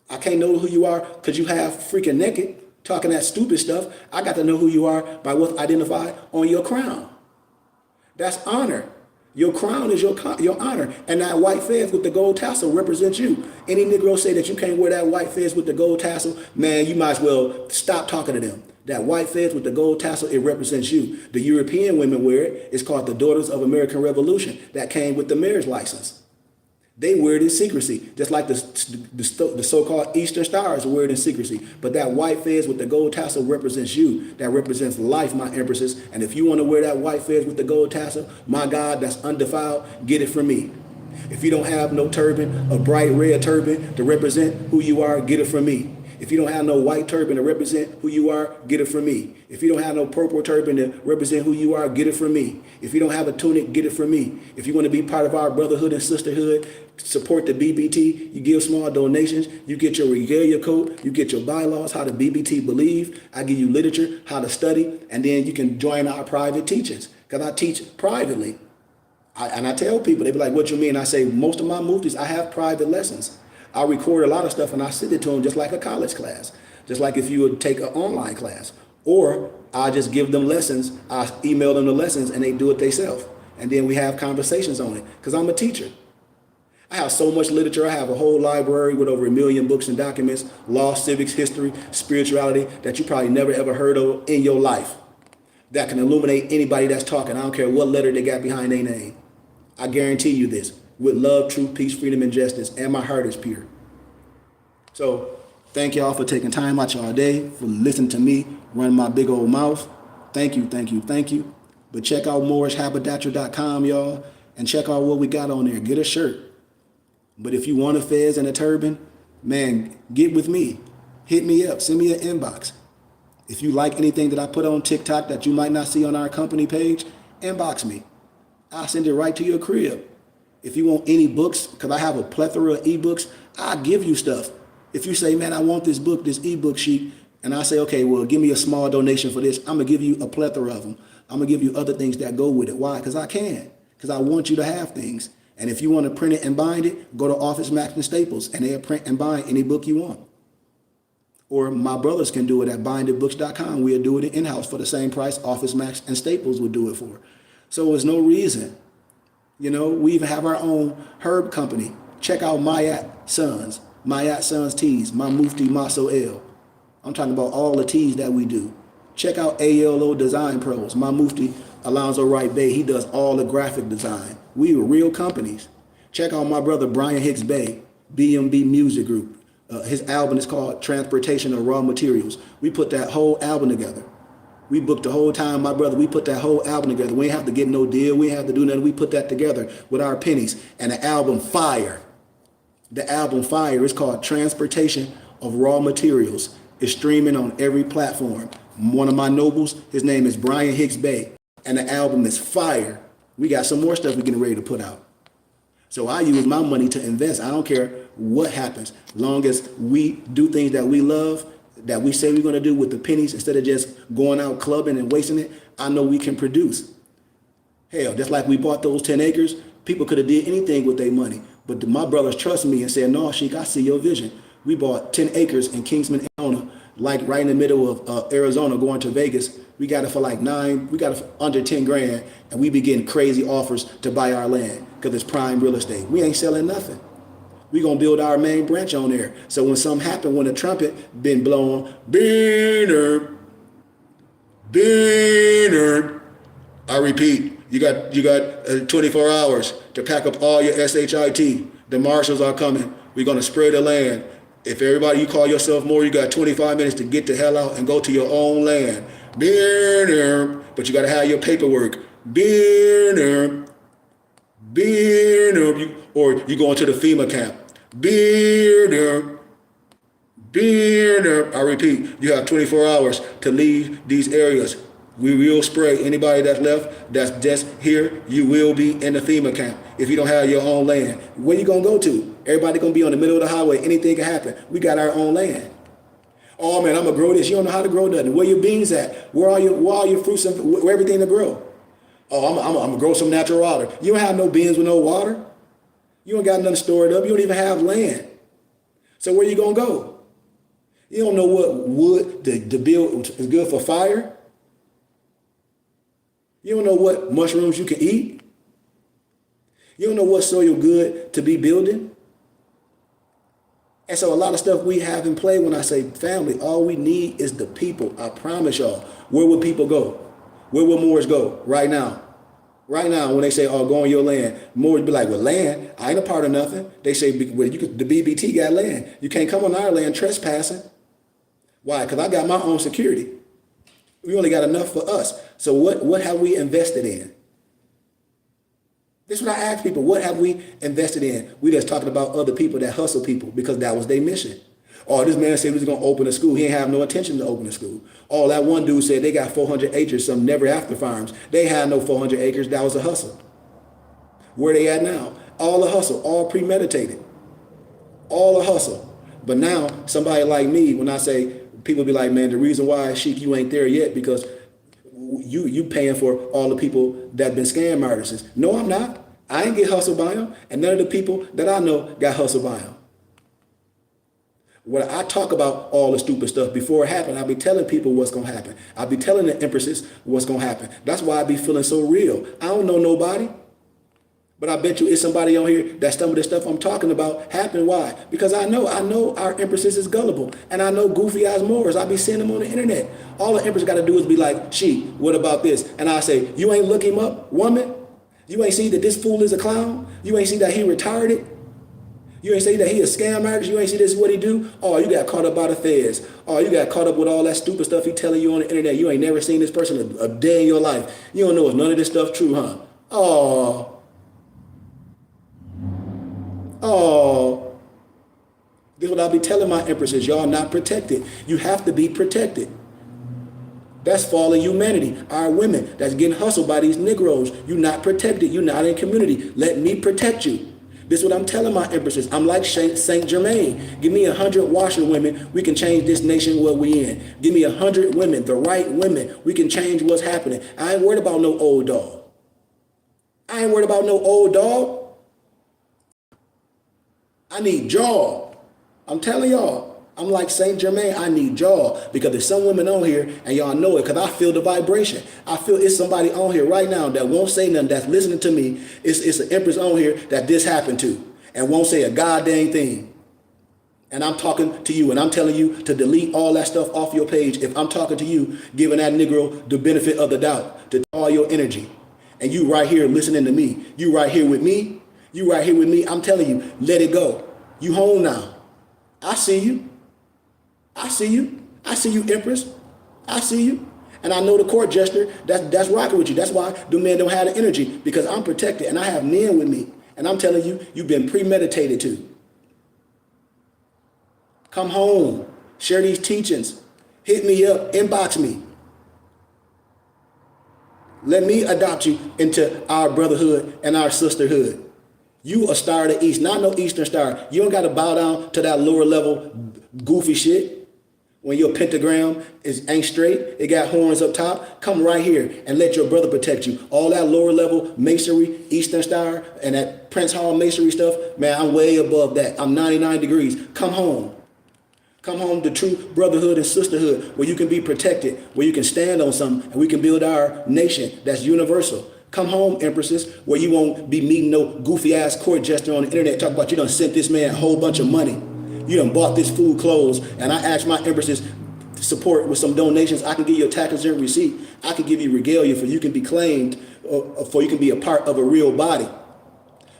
Speaker 1: I can't know who you are because you have freaking naked. Talking that stupid stuff. I got to know who you are by what's identified on your crown. That's honor. Your crown is your honor. And that white fez with the gold tassel represents you. Any Negro say that you can't wear that white fez with the gold tassel, man, you might as well stop talking to them. That white fez with the gold tassel, it represents you. The European women wear it. It's called the Daughters of American Revolution. That came with the marriage license. They wear it in secrecy, just like the so-called Eastern Stars wear it in secrecy. But that white fez with the gold tassel represents you. That represents life, my empresses. And if you want to wear that white fez with the gold tassel, my God, that's undefiled, get it from me. If you don't have no turban, a bright red turban to represent who you are, get it from me. If you don't have no white turban to represent who you are, get it from me. If you don't have no purple turban to represent who you are, get it from me. If you don't have a tunic, get it from me. If you want to be part of our brotherhood and sisterhood, support the BBT, you give small donations, you get your regalia coat, you get your bylaws, how the BBT believe, I give you literature, how to study, and then you can join our private teachings. Because I teach privately. And I tell people, they be like, what you mean? I say, most of my muftis, I have private lessons. I record a lot of stuff and I send it to them just like a college class, just like if you would take an online class. Or I just give them lessons, I email them the lessons and they do it themselves. And then we have conversations on it because I'm a teacher. I have so much literature. I have a whole library with over 1 million books and documents, law, civics, history, spirituality that you probably never ever heard of in your life that can illuminate anybody that's talking. I don't care what letter they got behind their name. I guarantee you this. With love, truth, peace, freedom, and justice, and my heart is pure. So thank y'all for taking time out y'all day, for listening to me run my big old mouth. Thank you, thank you, thank you. But check out moorishhaberdasher.com, y'all, and check out what we got on there. Get a shirt. But if you want a fez and a turban, man, get with me. Hit me up. Send me an inbox. If you like anything that I put on TikTok that you might not see on our company page, inbox me. I'll send it right to your crib. If you want any books, because I have a plethora of ebooks, I'll give you stuff. If you say, man, I want this book, this ebook sheet, and I say, okay, well, give me a small donation for this, I'm going to give you a plethora of them. I'm going to give you other things that go with it. Why? Because I can. Because I want you to have things. And if you want to print it and bind it, go to Office Max and Staples, and they'll print and bind any book you want. Or my brothers can do it at bindedbooks.com. We'll do it in-house for the same price Office Max and Staples would do it for. So there's no reason. You know, we even have our own herb company. Check out Mayat Sons Teas, my Mufti Maso El. I'm talking about all the teas that we do. Check out ALO Design Pros, my Mufti Alonzo Wright Bey. He does all the graphic design. We were real companies. Check out my brother Brian Hicks Bey, BMB Music Group. His album is called Transportation of Raw Materials. We put that whole album together. We booked the whole time, my brother. We put that whole album together. We ain't have to get no deal. We ain't have to do nothing. We put that together with our pennies. And the album fire. The album fire is called Transportation of Raw Materials. It's streaming on every platform. One of my nobles, his name is Brian Hicks Bey. And the album is fire. We got some more stuff we're getting ready to put out. So I use my money to invest. I don't care what happens. Long as we do things that we love, that we say we're going to do with the pennies, instead of just going out clubbing and wasting it, I know we can produce. Hell, just like we bought those 10 acres, people could have did anything with their money. But my brothers trust me and said, no, Sheik, I see your vision. We bought 10 acres in Kingsman, Arizona, like right in the middle of Arizona going to Vegas. We got it for like we got it for under 10 grand, and we be getting crazy offers to buy our land because it's prime real estate. We ain't selling nothing. We're going to build our main branch on there. So when something happen, when the trumpet been blown, Dinner. I repeat, you got 24 hours to pack up all your SHIT. The marshals are coming. We're going to spray the land. If everybody, you call yourself more, you got 25 minutes to get the hell out and go to your own land. Dinner. But you got to have your paperwork. Dinner. Dinner. Or you go into the FEMA camp. Dinner. Dinner. I repeat, you have 24 hours to leave these areas. We will spray anybody that's left, that's just here. You will be in the FEMA camp if you don't have your own land. Where you gonna go to? Everybody gonna be on the middle of the highway. Anything can happen. We got our own land. Oh man, I'm gonna grow this. You don't know how to grow nothing. Where your beans at? Where are your fruits and where everything to grow? Oh, I'm gonna grow some natural water. You don't have no beans with no water. You don't got nothing stored up. You don't even have land. So where you gonna go? You don't know what wood to build is good for fire. You don't know what mushrooms you can eat. You don't know what soil good to be building. And so a lot of stuff we have in play when I say family, all we need is the people. I promise y'all. Where would people go? Where will Moors go right now? Right now, when they say, oh, go on your land, Moors be like, well, land, I ain't a part of nothing. They say, well, the BBT got land. You can't come on our land trespassing. Why? Because I got my own security. We only got enough for us. So what have we invested in? This is what I ask people. What have we invested in? We just talking about other people that hustle people because that was their mission. Or this man said he was going to open a school. He ain't have no intention to open a school. Or that one dude said they got 400 acres, some never after farms. They had no 400 acres. That was a hustle. Where they at now? All a hustle, all premeditated. All a hustle. But now somebody like me, when I say, people be like, man, the reason why, Sheik, you ain't there yet because you paying for all the people that been scam artists. No, I'm not. I ain't get hustled by them. And none of the people that I know got hustled by them. When I talk about all the stupid stuff before it happened, I be telling people what's going to happen. I be telling the empresses what's going to happen. That's why I be feeling so real. I don't know nobody. But I bet you it's somebody on here that some of the stuff I'm talking about happened. Why? Because I know our empresses is gullible. And I know goofy ass Moors. I be seeing them on the internet. All the empress got to do is be like, She, what about this? And I say, you ain't look him up, woman? You ain't see that this fool is a clown? You ain't see that he retired it? You ain't see that he a scam artist? You ain't see this is what he do? Oh, you got caught up by the feds. Oh, you got caught up with all that stupid stuff he telling you on the internet. You ain't never seen this person a day in your life. You don't know if none of this stuff true, huh? Oh. Oh, this is what I'll be telling my empresses. Y'all not protected. You have to be protected. That's fallen humanity. Our women that's getting hustled by these Negroes. You're not protected. You're not in community. Let me protect you. This is what I'm telling my empresses. I'm like Saint Germain. Give me 100 washerwomen. We can change this nation what we in. Give me 100 women, the right women. We can change what's happening. I ain't worried about no old dog. I ain't worried about no old dog. I need jaw. I'm telling y'all, I'm like Saint Germain. I need jaw because there's some women on here and y'all know it because I feel the vibration. I feel it's somebody on here right now that won't say nothing, that's listening to me. It's an empress on here that this happened to and won't say a goddamn thing. And I'm talking to you and I'm telling you to delete all that stuff off your page. If I'm talking to you, giving that Negro the benefit of the doubt, to all your energy. And you right here listening to me. You right here with me. You right here with me. I'm telling you, let it go. You home now. I see you. I see you. I see you, Empress. I see you. And I know the court jester that's rocking with you. That's why the men don't have the energy because I'm protected and I have men with me. And I'm telling you, you've been premeditated to. Come home. Share these teachings. Hit me up. Inbox me. Let me adopt you into our brotherhood and our sisterhood. You a star of the East, not no Eastern star. You don't got to bow down to that lower level goofy shit. When your pentagram ain't straight, it got horns up top. Come right here and let your brother protect you. All that lower level masonry, Eastern star, and that Prince Hall masonry stuff, man, I'm way above that. I'm 99 degrees. Come home. Come home to true brotherhood and sisterhood where you can be protected, where you can stand on something, and we can build our nation that's universal. Come home, empresses, where you won't be meeting no goofy ass court jester on the internet talk about you done sent this man a whole bunch of money. You done bought this food clothes. And I asked my empresses, support with some donations, I can give you a tax exempt receipt. I can give you regalia for you can be claimed, for you can be a part of a real body.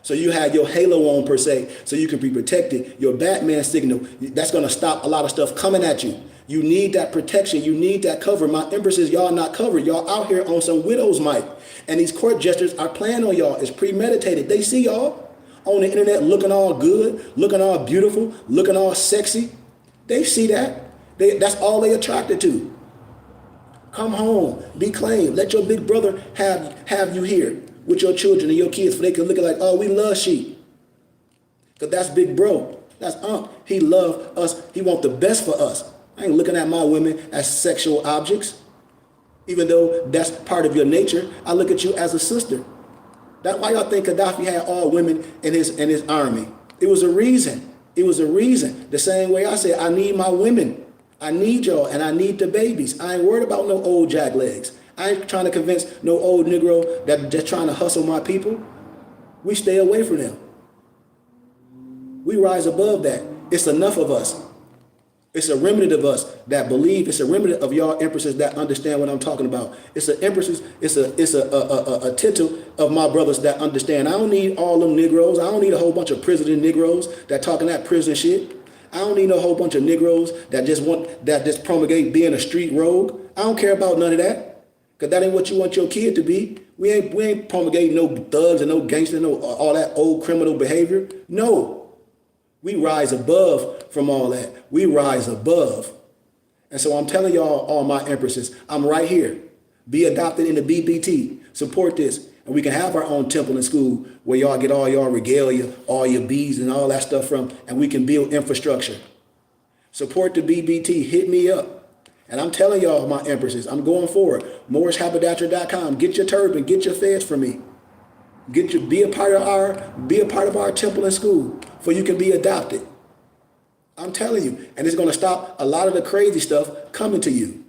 Speaker 1: So you have your halo on per se, so you can be protected. Your Batman signal, that's going to stop a lot of stuff coming at you. You need that protection. You need that cover. My empresses, y'all not covered. Y'all out here on some widow's mite. And these court jesters are playing on y'all. It's premeditated. They see y'all on the internet looking all good, looking all beautiful, looking all sexy. They see that. That's all they attracted to. Come home, be claimed. Let your big brother have you here with your children and your kids, so they can look at like, oh, we love sheep. Because that's big bro. That's He love us. He want the best for us. I ain't looking at my women as sexual objects. Even though that's part of your nature, I look at you as a sister. That's why y'all think Gaddafi had all women in his army. It was a reason. It was a reason. The same way I said, I need my women. I need y'all and I need the babies. I ain't worried about no old jack legs. I ain't trying to convince no old Negro that just trying to hustle my people. We stay away from them. We rise above that. It's enough of us. It's a remnant of us that believe. It's a remnant of y'all empresses that understand what I'm talking about. It's a empresses. It's a tittle of my brothers that understand. I don't need all them Negroes. I don't need a whole bunch of prison Negroes that talking that prison shit. I don't need a whole bunch of Negroes that just promulgate being a street rogue. I don't care about none of that. Cause that ain't what you want your kid to be. We ain't promulgating no thugs and no gangsters, no all that old criminal behavior. No, we rise above from all that. We rise above. And so I'm telling y'all, all my empresses, I'm right here. Be adopted in the BBT. Support this. And we can have our own temple and school where y'all get all y'all regalia, all your bees and all that stuff from, and we can build infrastructure. Support the BBT. Hit me up. And I'm telling y'all, my empresses, I'm going forward. MorrisHaberdasher.com. Get your turban, get your feds for me. Be a part of our temple and school, for you can be adopted. I'm telling you, and it's going to stop a lot of the crazy stuff coming to you.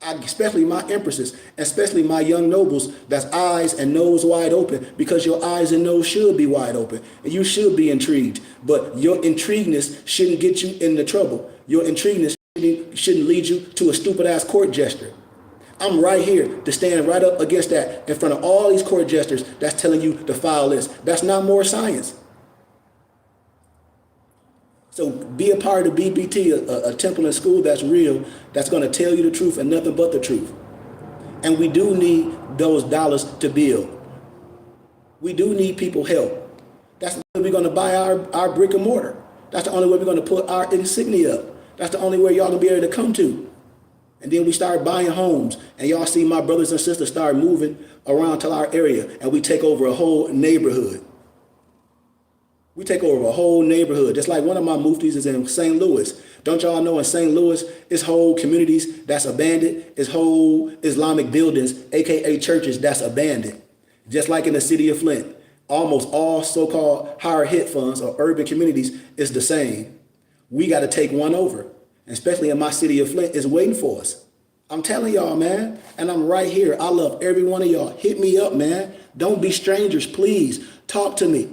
Speaker 1: Especially my empresses, especially my young nobles that's eyes and nose wide open, because your eyes and nose should be wide open and you should be intrigued. But your intrigueness shouldn't get you into trouble. Your intrigueness shouldn't lead you to a stupid ass court jester. I'm right here to stand right up against that in front of all these court jesters that's telling you to file this. That's not more science. So be a part of BBT, a temple and school that's real, that's going to tell you the truth and nothing but the truth. And we do need those dollars to build. We do need people help. That's the way we're going to buy our brick and mortar. That's the only way we're going to put our insignia up. That's the only way y'all going to be able to come to. And then we start buying homes, and y'all see my brothers and sisters start moving around to our area, and we take over a whole neighborhood. We take over a whole neighborhood. Just like one of my muftis is in St. Louis. Don't y'all know in St. Louis, it's whole communities that's abandoned. It's whole Islamic buildings, aka churches, that's abandoned. Just like in the city of Flint, almost all so-called higher hit funds or urban communities is the same. We got to take one over. Especially in my city of Flint, is waiting for us. I'm telling y'all, man, and I'm right here. I love every one of y'all. Hit me up, man. Don't be strangers, please. Talk to me.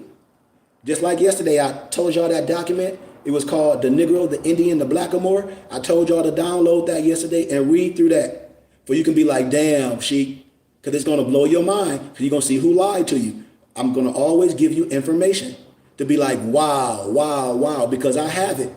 Speaker 1: Just like yesterday, I told y'all that document. It was called The Negro, the Indian, the Blackamoor. I told y'all to download that yesterday and read through that. For you can be like, damn, Sheik, because it's going to blow your mind, because you're going to see who lied to you. I'm going to always give you information to be like, wow, wow, wow, because I have it.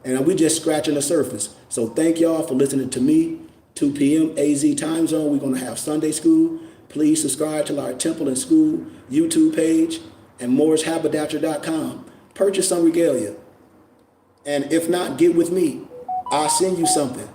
Speaker 1: And we just scratching the surface. So thank y'all for listening to me. 2 p.m. AZ time zone. We're going to have Sunday school. Please subscribe to our Temple and School YouTube page and MorrisHaberdasher.com. Purchase some regalia. And if not, get with me. I'll send you something.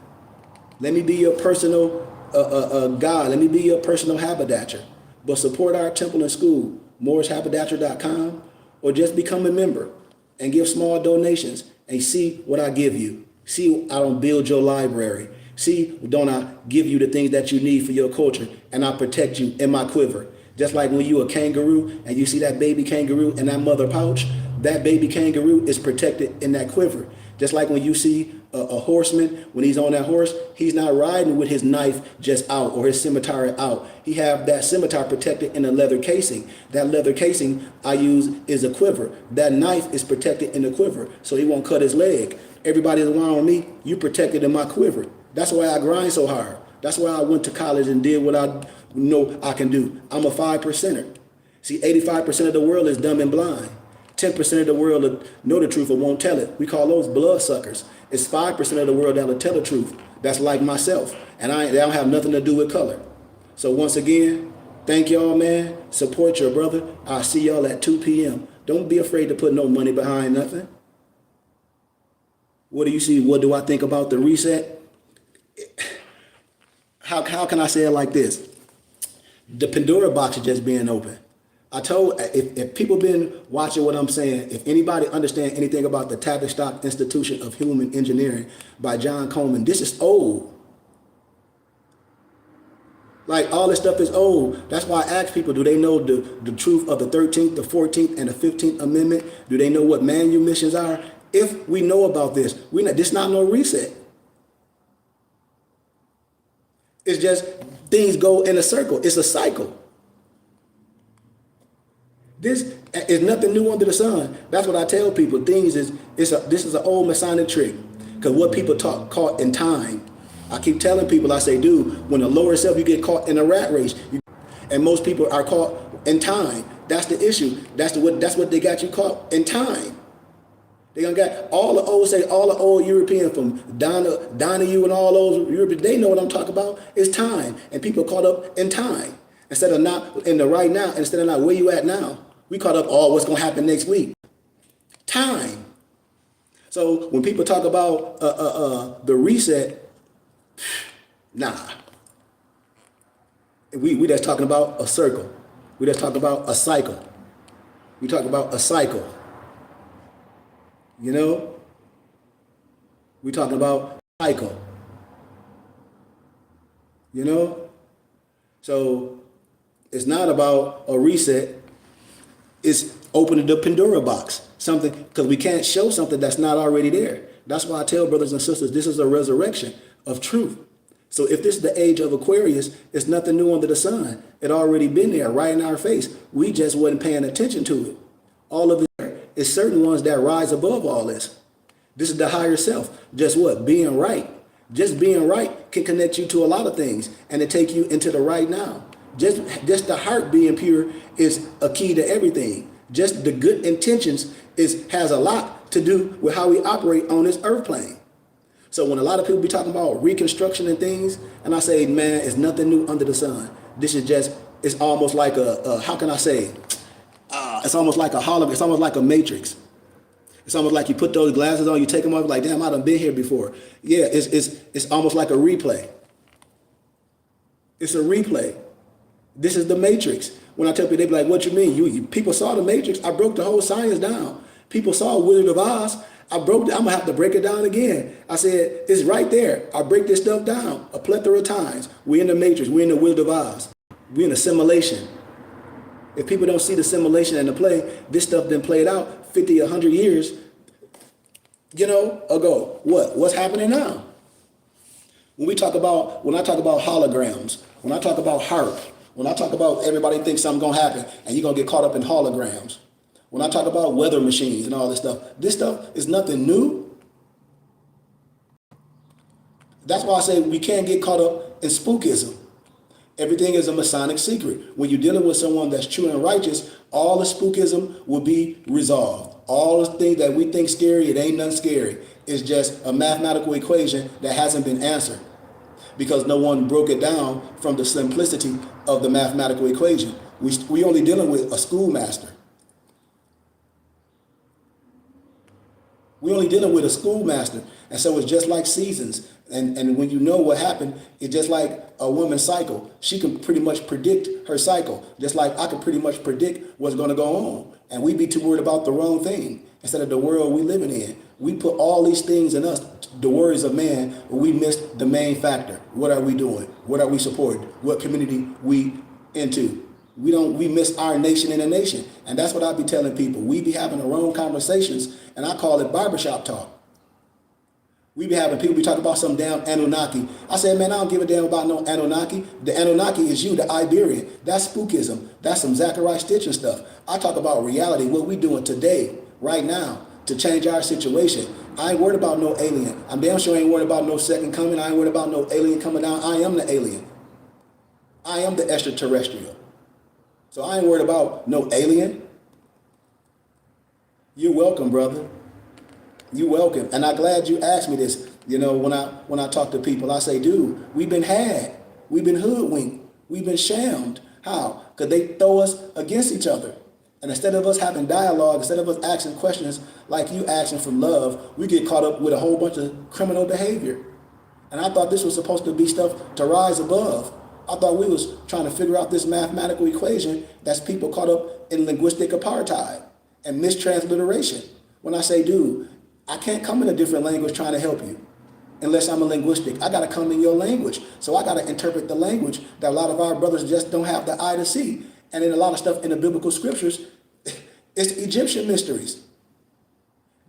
Speaker 1: Let me be your personal guide. Let me be your personal haberdasher. But support our Temple and School, MorrisHaberdasher.com, or just become a member and give small donations. And see what I give you. See, I don't build your library. See, don't I give you the things that you need for your culture, and I protect you in my quiver. Just like when you a kangaroo and you see that baby kangaroo in that mother pouch, that baby kangaroo is protected in that quiver. Just like when you see a horseman, when he's on that horse, he's not riding with his knife just out or his scimitar out. He have that scimitar protected in a leather casing. That leather casing I use is a quiver. That knife is protected in the quiver, so he won't cut his leg. Everybody around me, you protected in my quiver. That's why I grind so hard. That's why I went to college and did what I know I can do. I'm a 5%er. See, 85% of the world is dumb and blind. 10% of the world know the truth or won't tell it. We call those bloodsuckers. It's 5% of the world that will tell the truth. That's like myself. And they don't have nothing to do with color. So once again, thank y'all, man. Support your brother. I'll see y'all at 2 p.m. Don't be afraid to put no money behind nothing. What do you see? What do I think about the reset? How can I say it like this? The Pandora box is just being open. I told, if people been watching what I'm saying, if anybody understand anything about the Tavistock Institution of Human Engineering by John Coleman, this is old. Like, all this stuff is old. That's why I ask people, do they know the truth of the 13th, the 14th, and the 15th Amendment? Do they know what manumissions are? If we know about this, this not no reset. It's just things go in a circle. It's a cycle. This is nothing new under the sun. That's what I tell people. This is an old Masonic trick. Because what people caught in time. I keep telling people, I say, dude, when the lower self, you get caught in a rat race. And most people are caught in time. That's the issue. That's what they got you caught in time. They gonna get all the old European from Donahue and all those Europeans, they know what I'm talking about. It's time. And people caught up in time. Instead of not in the right now, instead of not where you at now. We caught up what's gonna happen next week. Time. So when people talk about the reset, nah. We just talking about a circle. We just talking about a cycle. We talking about a cycle. You know? We talking about cycle. You know? So it's not about a reset. It's opening the Pandora box. Something, because we can't show something that's not already there. That's why I tell brothers and sisters, this is a resurrection of truth. So if this is the age of Aquarius, it's nothing new under the sun. It already been there right in our face. We just wasn't paying attention to it. All of it is certain ones that rise above all this. This is the higher self. Just what? Being right. Just being right can connect you to a lot of things and to take you into the right now. Just the heart being pure is a key to everything. Just the good intentions has a lot to do with how we operate on this earth plane. So when a lot of people be talking about reconstruction and things, and I say, man, it's nothing new under the sun. This is just, it's almost like how can I say? It's almost like a hologram. It's almost like a matrix. It's almost like you put those glasses on, you take them off, like, damn, I done been here before. Yeah, it's almost like a replay. It's a replay. This is the matrix. When I tell people, they be like, what you mean? People saw the matrix. I broke the whole science down. People saw Wizard of Oz. I'm going to have to break it down again. I said, it's right there. I break this stuff down a plethora of times. We're in the matrix. We're in the Wizard of Oz. We're in a simulation. If people don't see the simulation and the play, this stuff been played out 50, 100 years, ago. What's happening now? When I talk about holograms, when I talk about HAARP, when I talk about everybody thinks something gonna happen and you're gonna get caught up in holograms. When I talk about weather machines and all this stuff is nothing new. That's why I say we can't get caught up in spookism. Everything is a Masonic secret. When you're dealing with someone that's true and righteous, all the spookism will be resolved. All the things that we think scary, it ain't nothing scary. It's just a mathematical equation that hasn't been answered because no one broke it down from the simplicity of the mathematical equation. We only dealing with a schoolmaster. We only dealing with a schoolmaster. And so it's just like seasons. And when you know what happened, it's just like a woman's cycle. She can pretty much predict her cycle, just like I can pretty much predict what's going to go on. And we be too worried about the wrong thing instead of the world we living in. We put all these things in us, the worries of man, but we miss the main factor. What are we doing? What are we supporting? What community we into? We miss our nation in a nation. And that's what I be telling people. We be having the wrong conversations, and I call it barbershop talk. We be having people be talking about some damn Anunnaki. I said, man, I don't give a damn about no Anunnaki. The Anunnaki is you, the Iberian. That's spookism. That's some Zachariah Stitcher stuff. I talk about reality, what we doing today, right now. to change our situation. I ain't worried about no alien. I'm damn sure ain't worried about no second coming. I ain't worried about no alien coming down. I am the alien. I am the extraterrestrial. So I ain't worried about no alien. You're welcome, brother. You're welcome. And I'm glad you asked me this. You know, when I talk to people, I say, dude, we've been had. We've been hoodwinked. We've been shammed. How? Because they throw us against each other. And instead of us having dialogue, instead of us asking questions like you asking from love, we get caught up with a whole bunch of criminal behavior. And I thought this was supposed to be stuff to rise above. I thought we was trying to figure out this mathematical equation that's people caught up in linguistic apartheid and mistransliteration. When I say, dude, I can't come in a different language trying to help you unless I'm a linguistic. I got to come in your language. So I got to interpret the language that a lot of our brothers just don't have the eye to see. And in a lot of stuff in the biblical scriptures, it's Egyptian mysteries.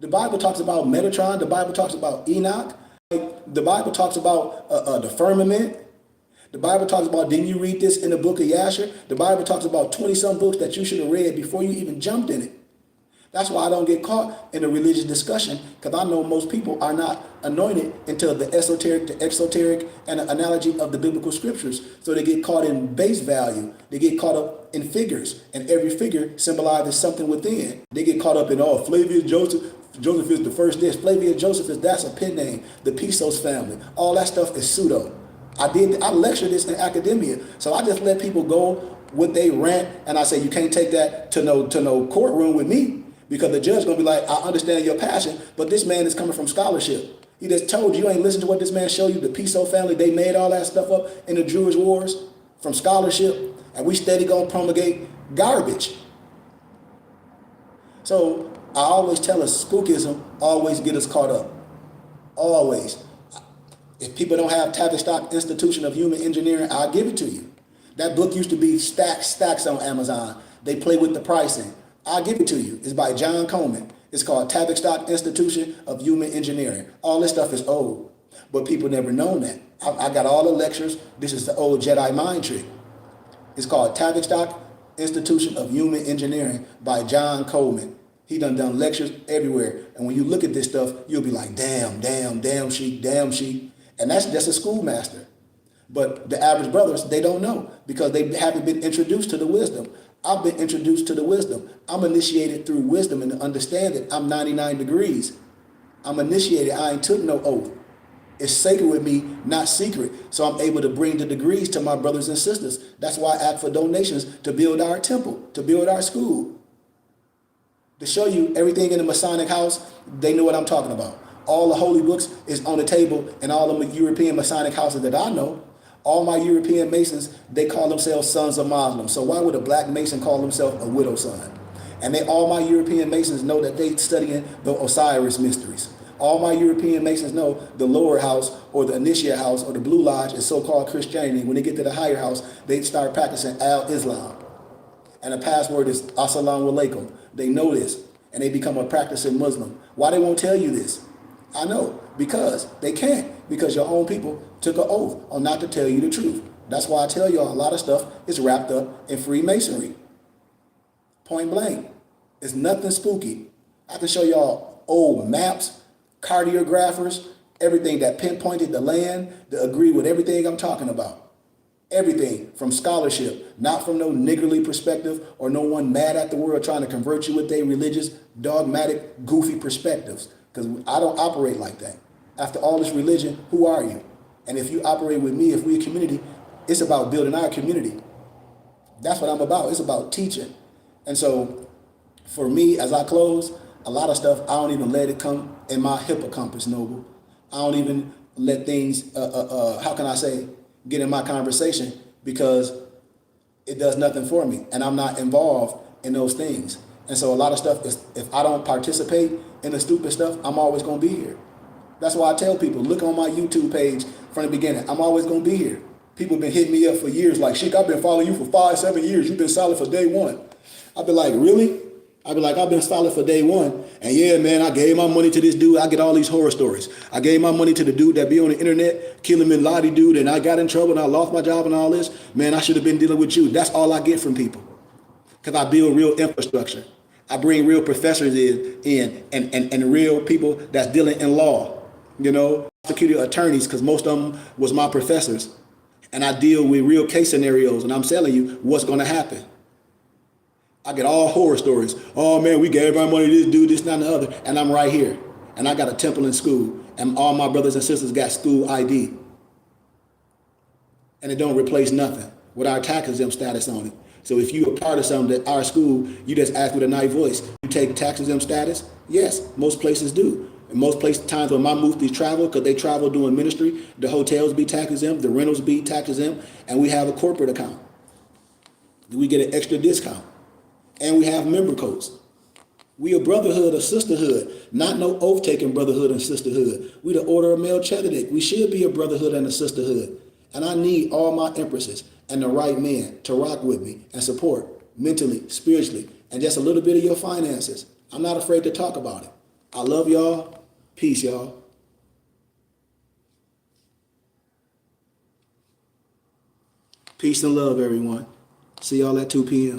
Speaker 1: The Bible talks about Metatron. The Bible talks about Enoch. The Bible talks about the firmament. The Bible talks about, didn't you read this in the book of Yasher? The Bible talks about 20-some books that you should have read before you even jumped in it. That's why I don't get caught in a religious discussion, because I know most people are not anointed into the esoteric, the exoteric, and the analogy of the biblical scriptures. So they get caught in base value. They get caught up in figures, and every figure symbolizes something within. They get caught up in, oh, Flavius Joseph. Joseph is the first this. Flavius Josephus, that's a pen name. The Pisos family. All that stuff is pseudo. I lectured this in academia. So I just let people go with they rant, and I say, you can't take that to no courtroom with me. Because the judge gonna be like, I understand your passion, but this man is coming from scholarship. He just told you, you ain't listened to what this man showed you. The Piso family, they made all that stuff up in the Jewish wars from scholarship, and we steady gonna promulgate garbage. So I always tell us, spookism always get us caught up. Always. If people don't have Tavistock Institution of Human Engineering, I'll give it to you. That book used to be stacks on Amazon. They play with the pricing. I'll give it to you. It's by John Coleman. It's called Tavistock Institution of Human Engineering. All this stuff is old, but people never known that. I got all the lectures. This is the old Jedi mind trick. It's called Tavistock Institution of Human Engineering by John Coleman. He done lectures everywhere. And when you look at this stuff, you'll be like, damn, sheep. And that's just a schoolmaster. But the average brothers, they don't know because they haven't been introduced to the wisdom. I've been introduced to the wisdom. I'm initiated through wisdom and understanding. I'm 99 degrees. I'm initiated. I ain't took no oath. It's sacred with me, not secret. So I'm able to bring the degrees to my brothers and sisters. That's why I ask for donations to build our temple, to build our school. To show you everything in the Masonic house, they know what I'm talking about. All the holy books is on the table in all the European Masonic houses that I know. All my European Masons, they call themselves sons of Muslims. So why would a black Mason call himself a widow son? And all my European Masons know that they studying the Osiris mysteries. All my European Masons know the lower house or the initiate house or the Blue Lodge is so-called Christianity. When they get to the higher house, they start practicing Al-Islam. And the password is Assalamu Alaikum. They know this, and they become a practicing Muslim. Why they won't tell you this? I know, because they can't. Because your own people took an oath on not to tell you the truth. That's why I tell y'all a lot of stuff is wrapped up in Freemasonry. Point blank. It's nothing spooky. I can show y'all old maps, cartographers, everything that pinpointed the land that agree with everything I'm talking about. Everything from scholarship, not from no niggardly perspective or no one mad at the world trying to convert you with their religious, dogmatic, goofy perspectives. Because I don't operate like that. After all this religion, who are you? And if you operate with me, if we're a community, it's about building our community. That's what I'm about. It's about teaching. And so for me, as I close, a lot of stuff, I don't even let it come in my hippocampus, Noble. I don't even let things, get in my conversation because it does nothing for me. And I'm not involved in those things. And so a lot of stuff is, if I don't participate in the stupid stuff, I'm always going to be here. That's why I tell people, look on my YouTube page from the beginning. I'm always going to be here. People have been hitting me up for years like, Sheik, I've been following you for 5-7 years. You've been solid for day one. I've been like, really? I've been like, I've been solid for day one. And yeah, man, I gave my money to this dude. I get all these horror stories. I gave my money to the dude that be on the internet, killing me Lottie dude, and I got in trouble and I lost my job and all this. Man, I should have been dealing with you. That's all I get from people. Because I build real infrastructure. I bring real professors in and real people that's dealing in law, prosecutor attorneys, because most of them was my professors. And I deal with real case scenarios, and I'm telling you what's going to happen. I get all horror stories. Oh man, we gave our money to this dude, this, that, and the other, and I'm right here. And I got a temple in school, and all my brothers and sisters got school ID. And it don't replace nothing with our tax exempt status on it. So if you're a part of something at our school, you just ask with a nice voice. You take tax exempt status? Yes, most places do. And most places, times when my muftis travel, because they travel doing ministry, the hotels be tax exempt, the rentals be tax exempt, and we have a corporate account. We get an extra discount. And we have member codes. We a brotherhood or sisterhood, not no oath-taking brotherhood and sisterhood. We the order of Melchizedek. We should be a brotherhood and a sisterhood. And I need all my empresses and the right men to rock with me and support mentally, spiritually, and just a little bit of your finances. I'm not afraid to talk about it. I love y'all. Peace, y'all. Peace and love, everyone. See y'all at 2 p.m.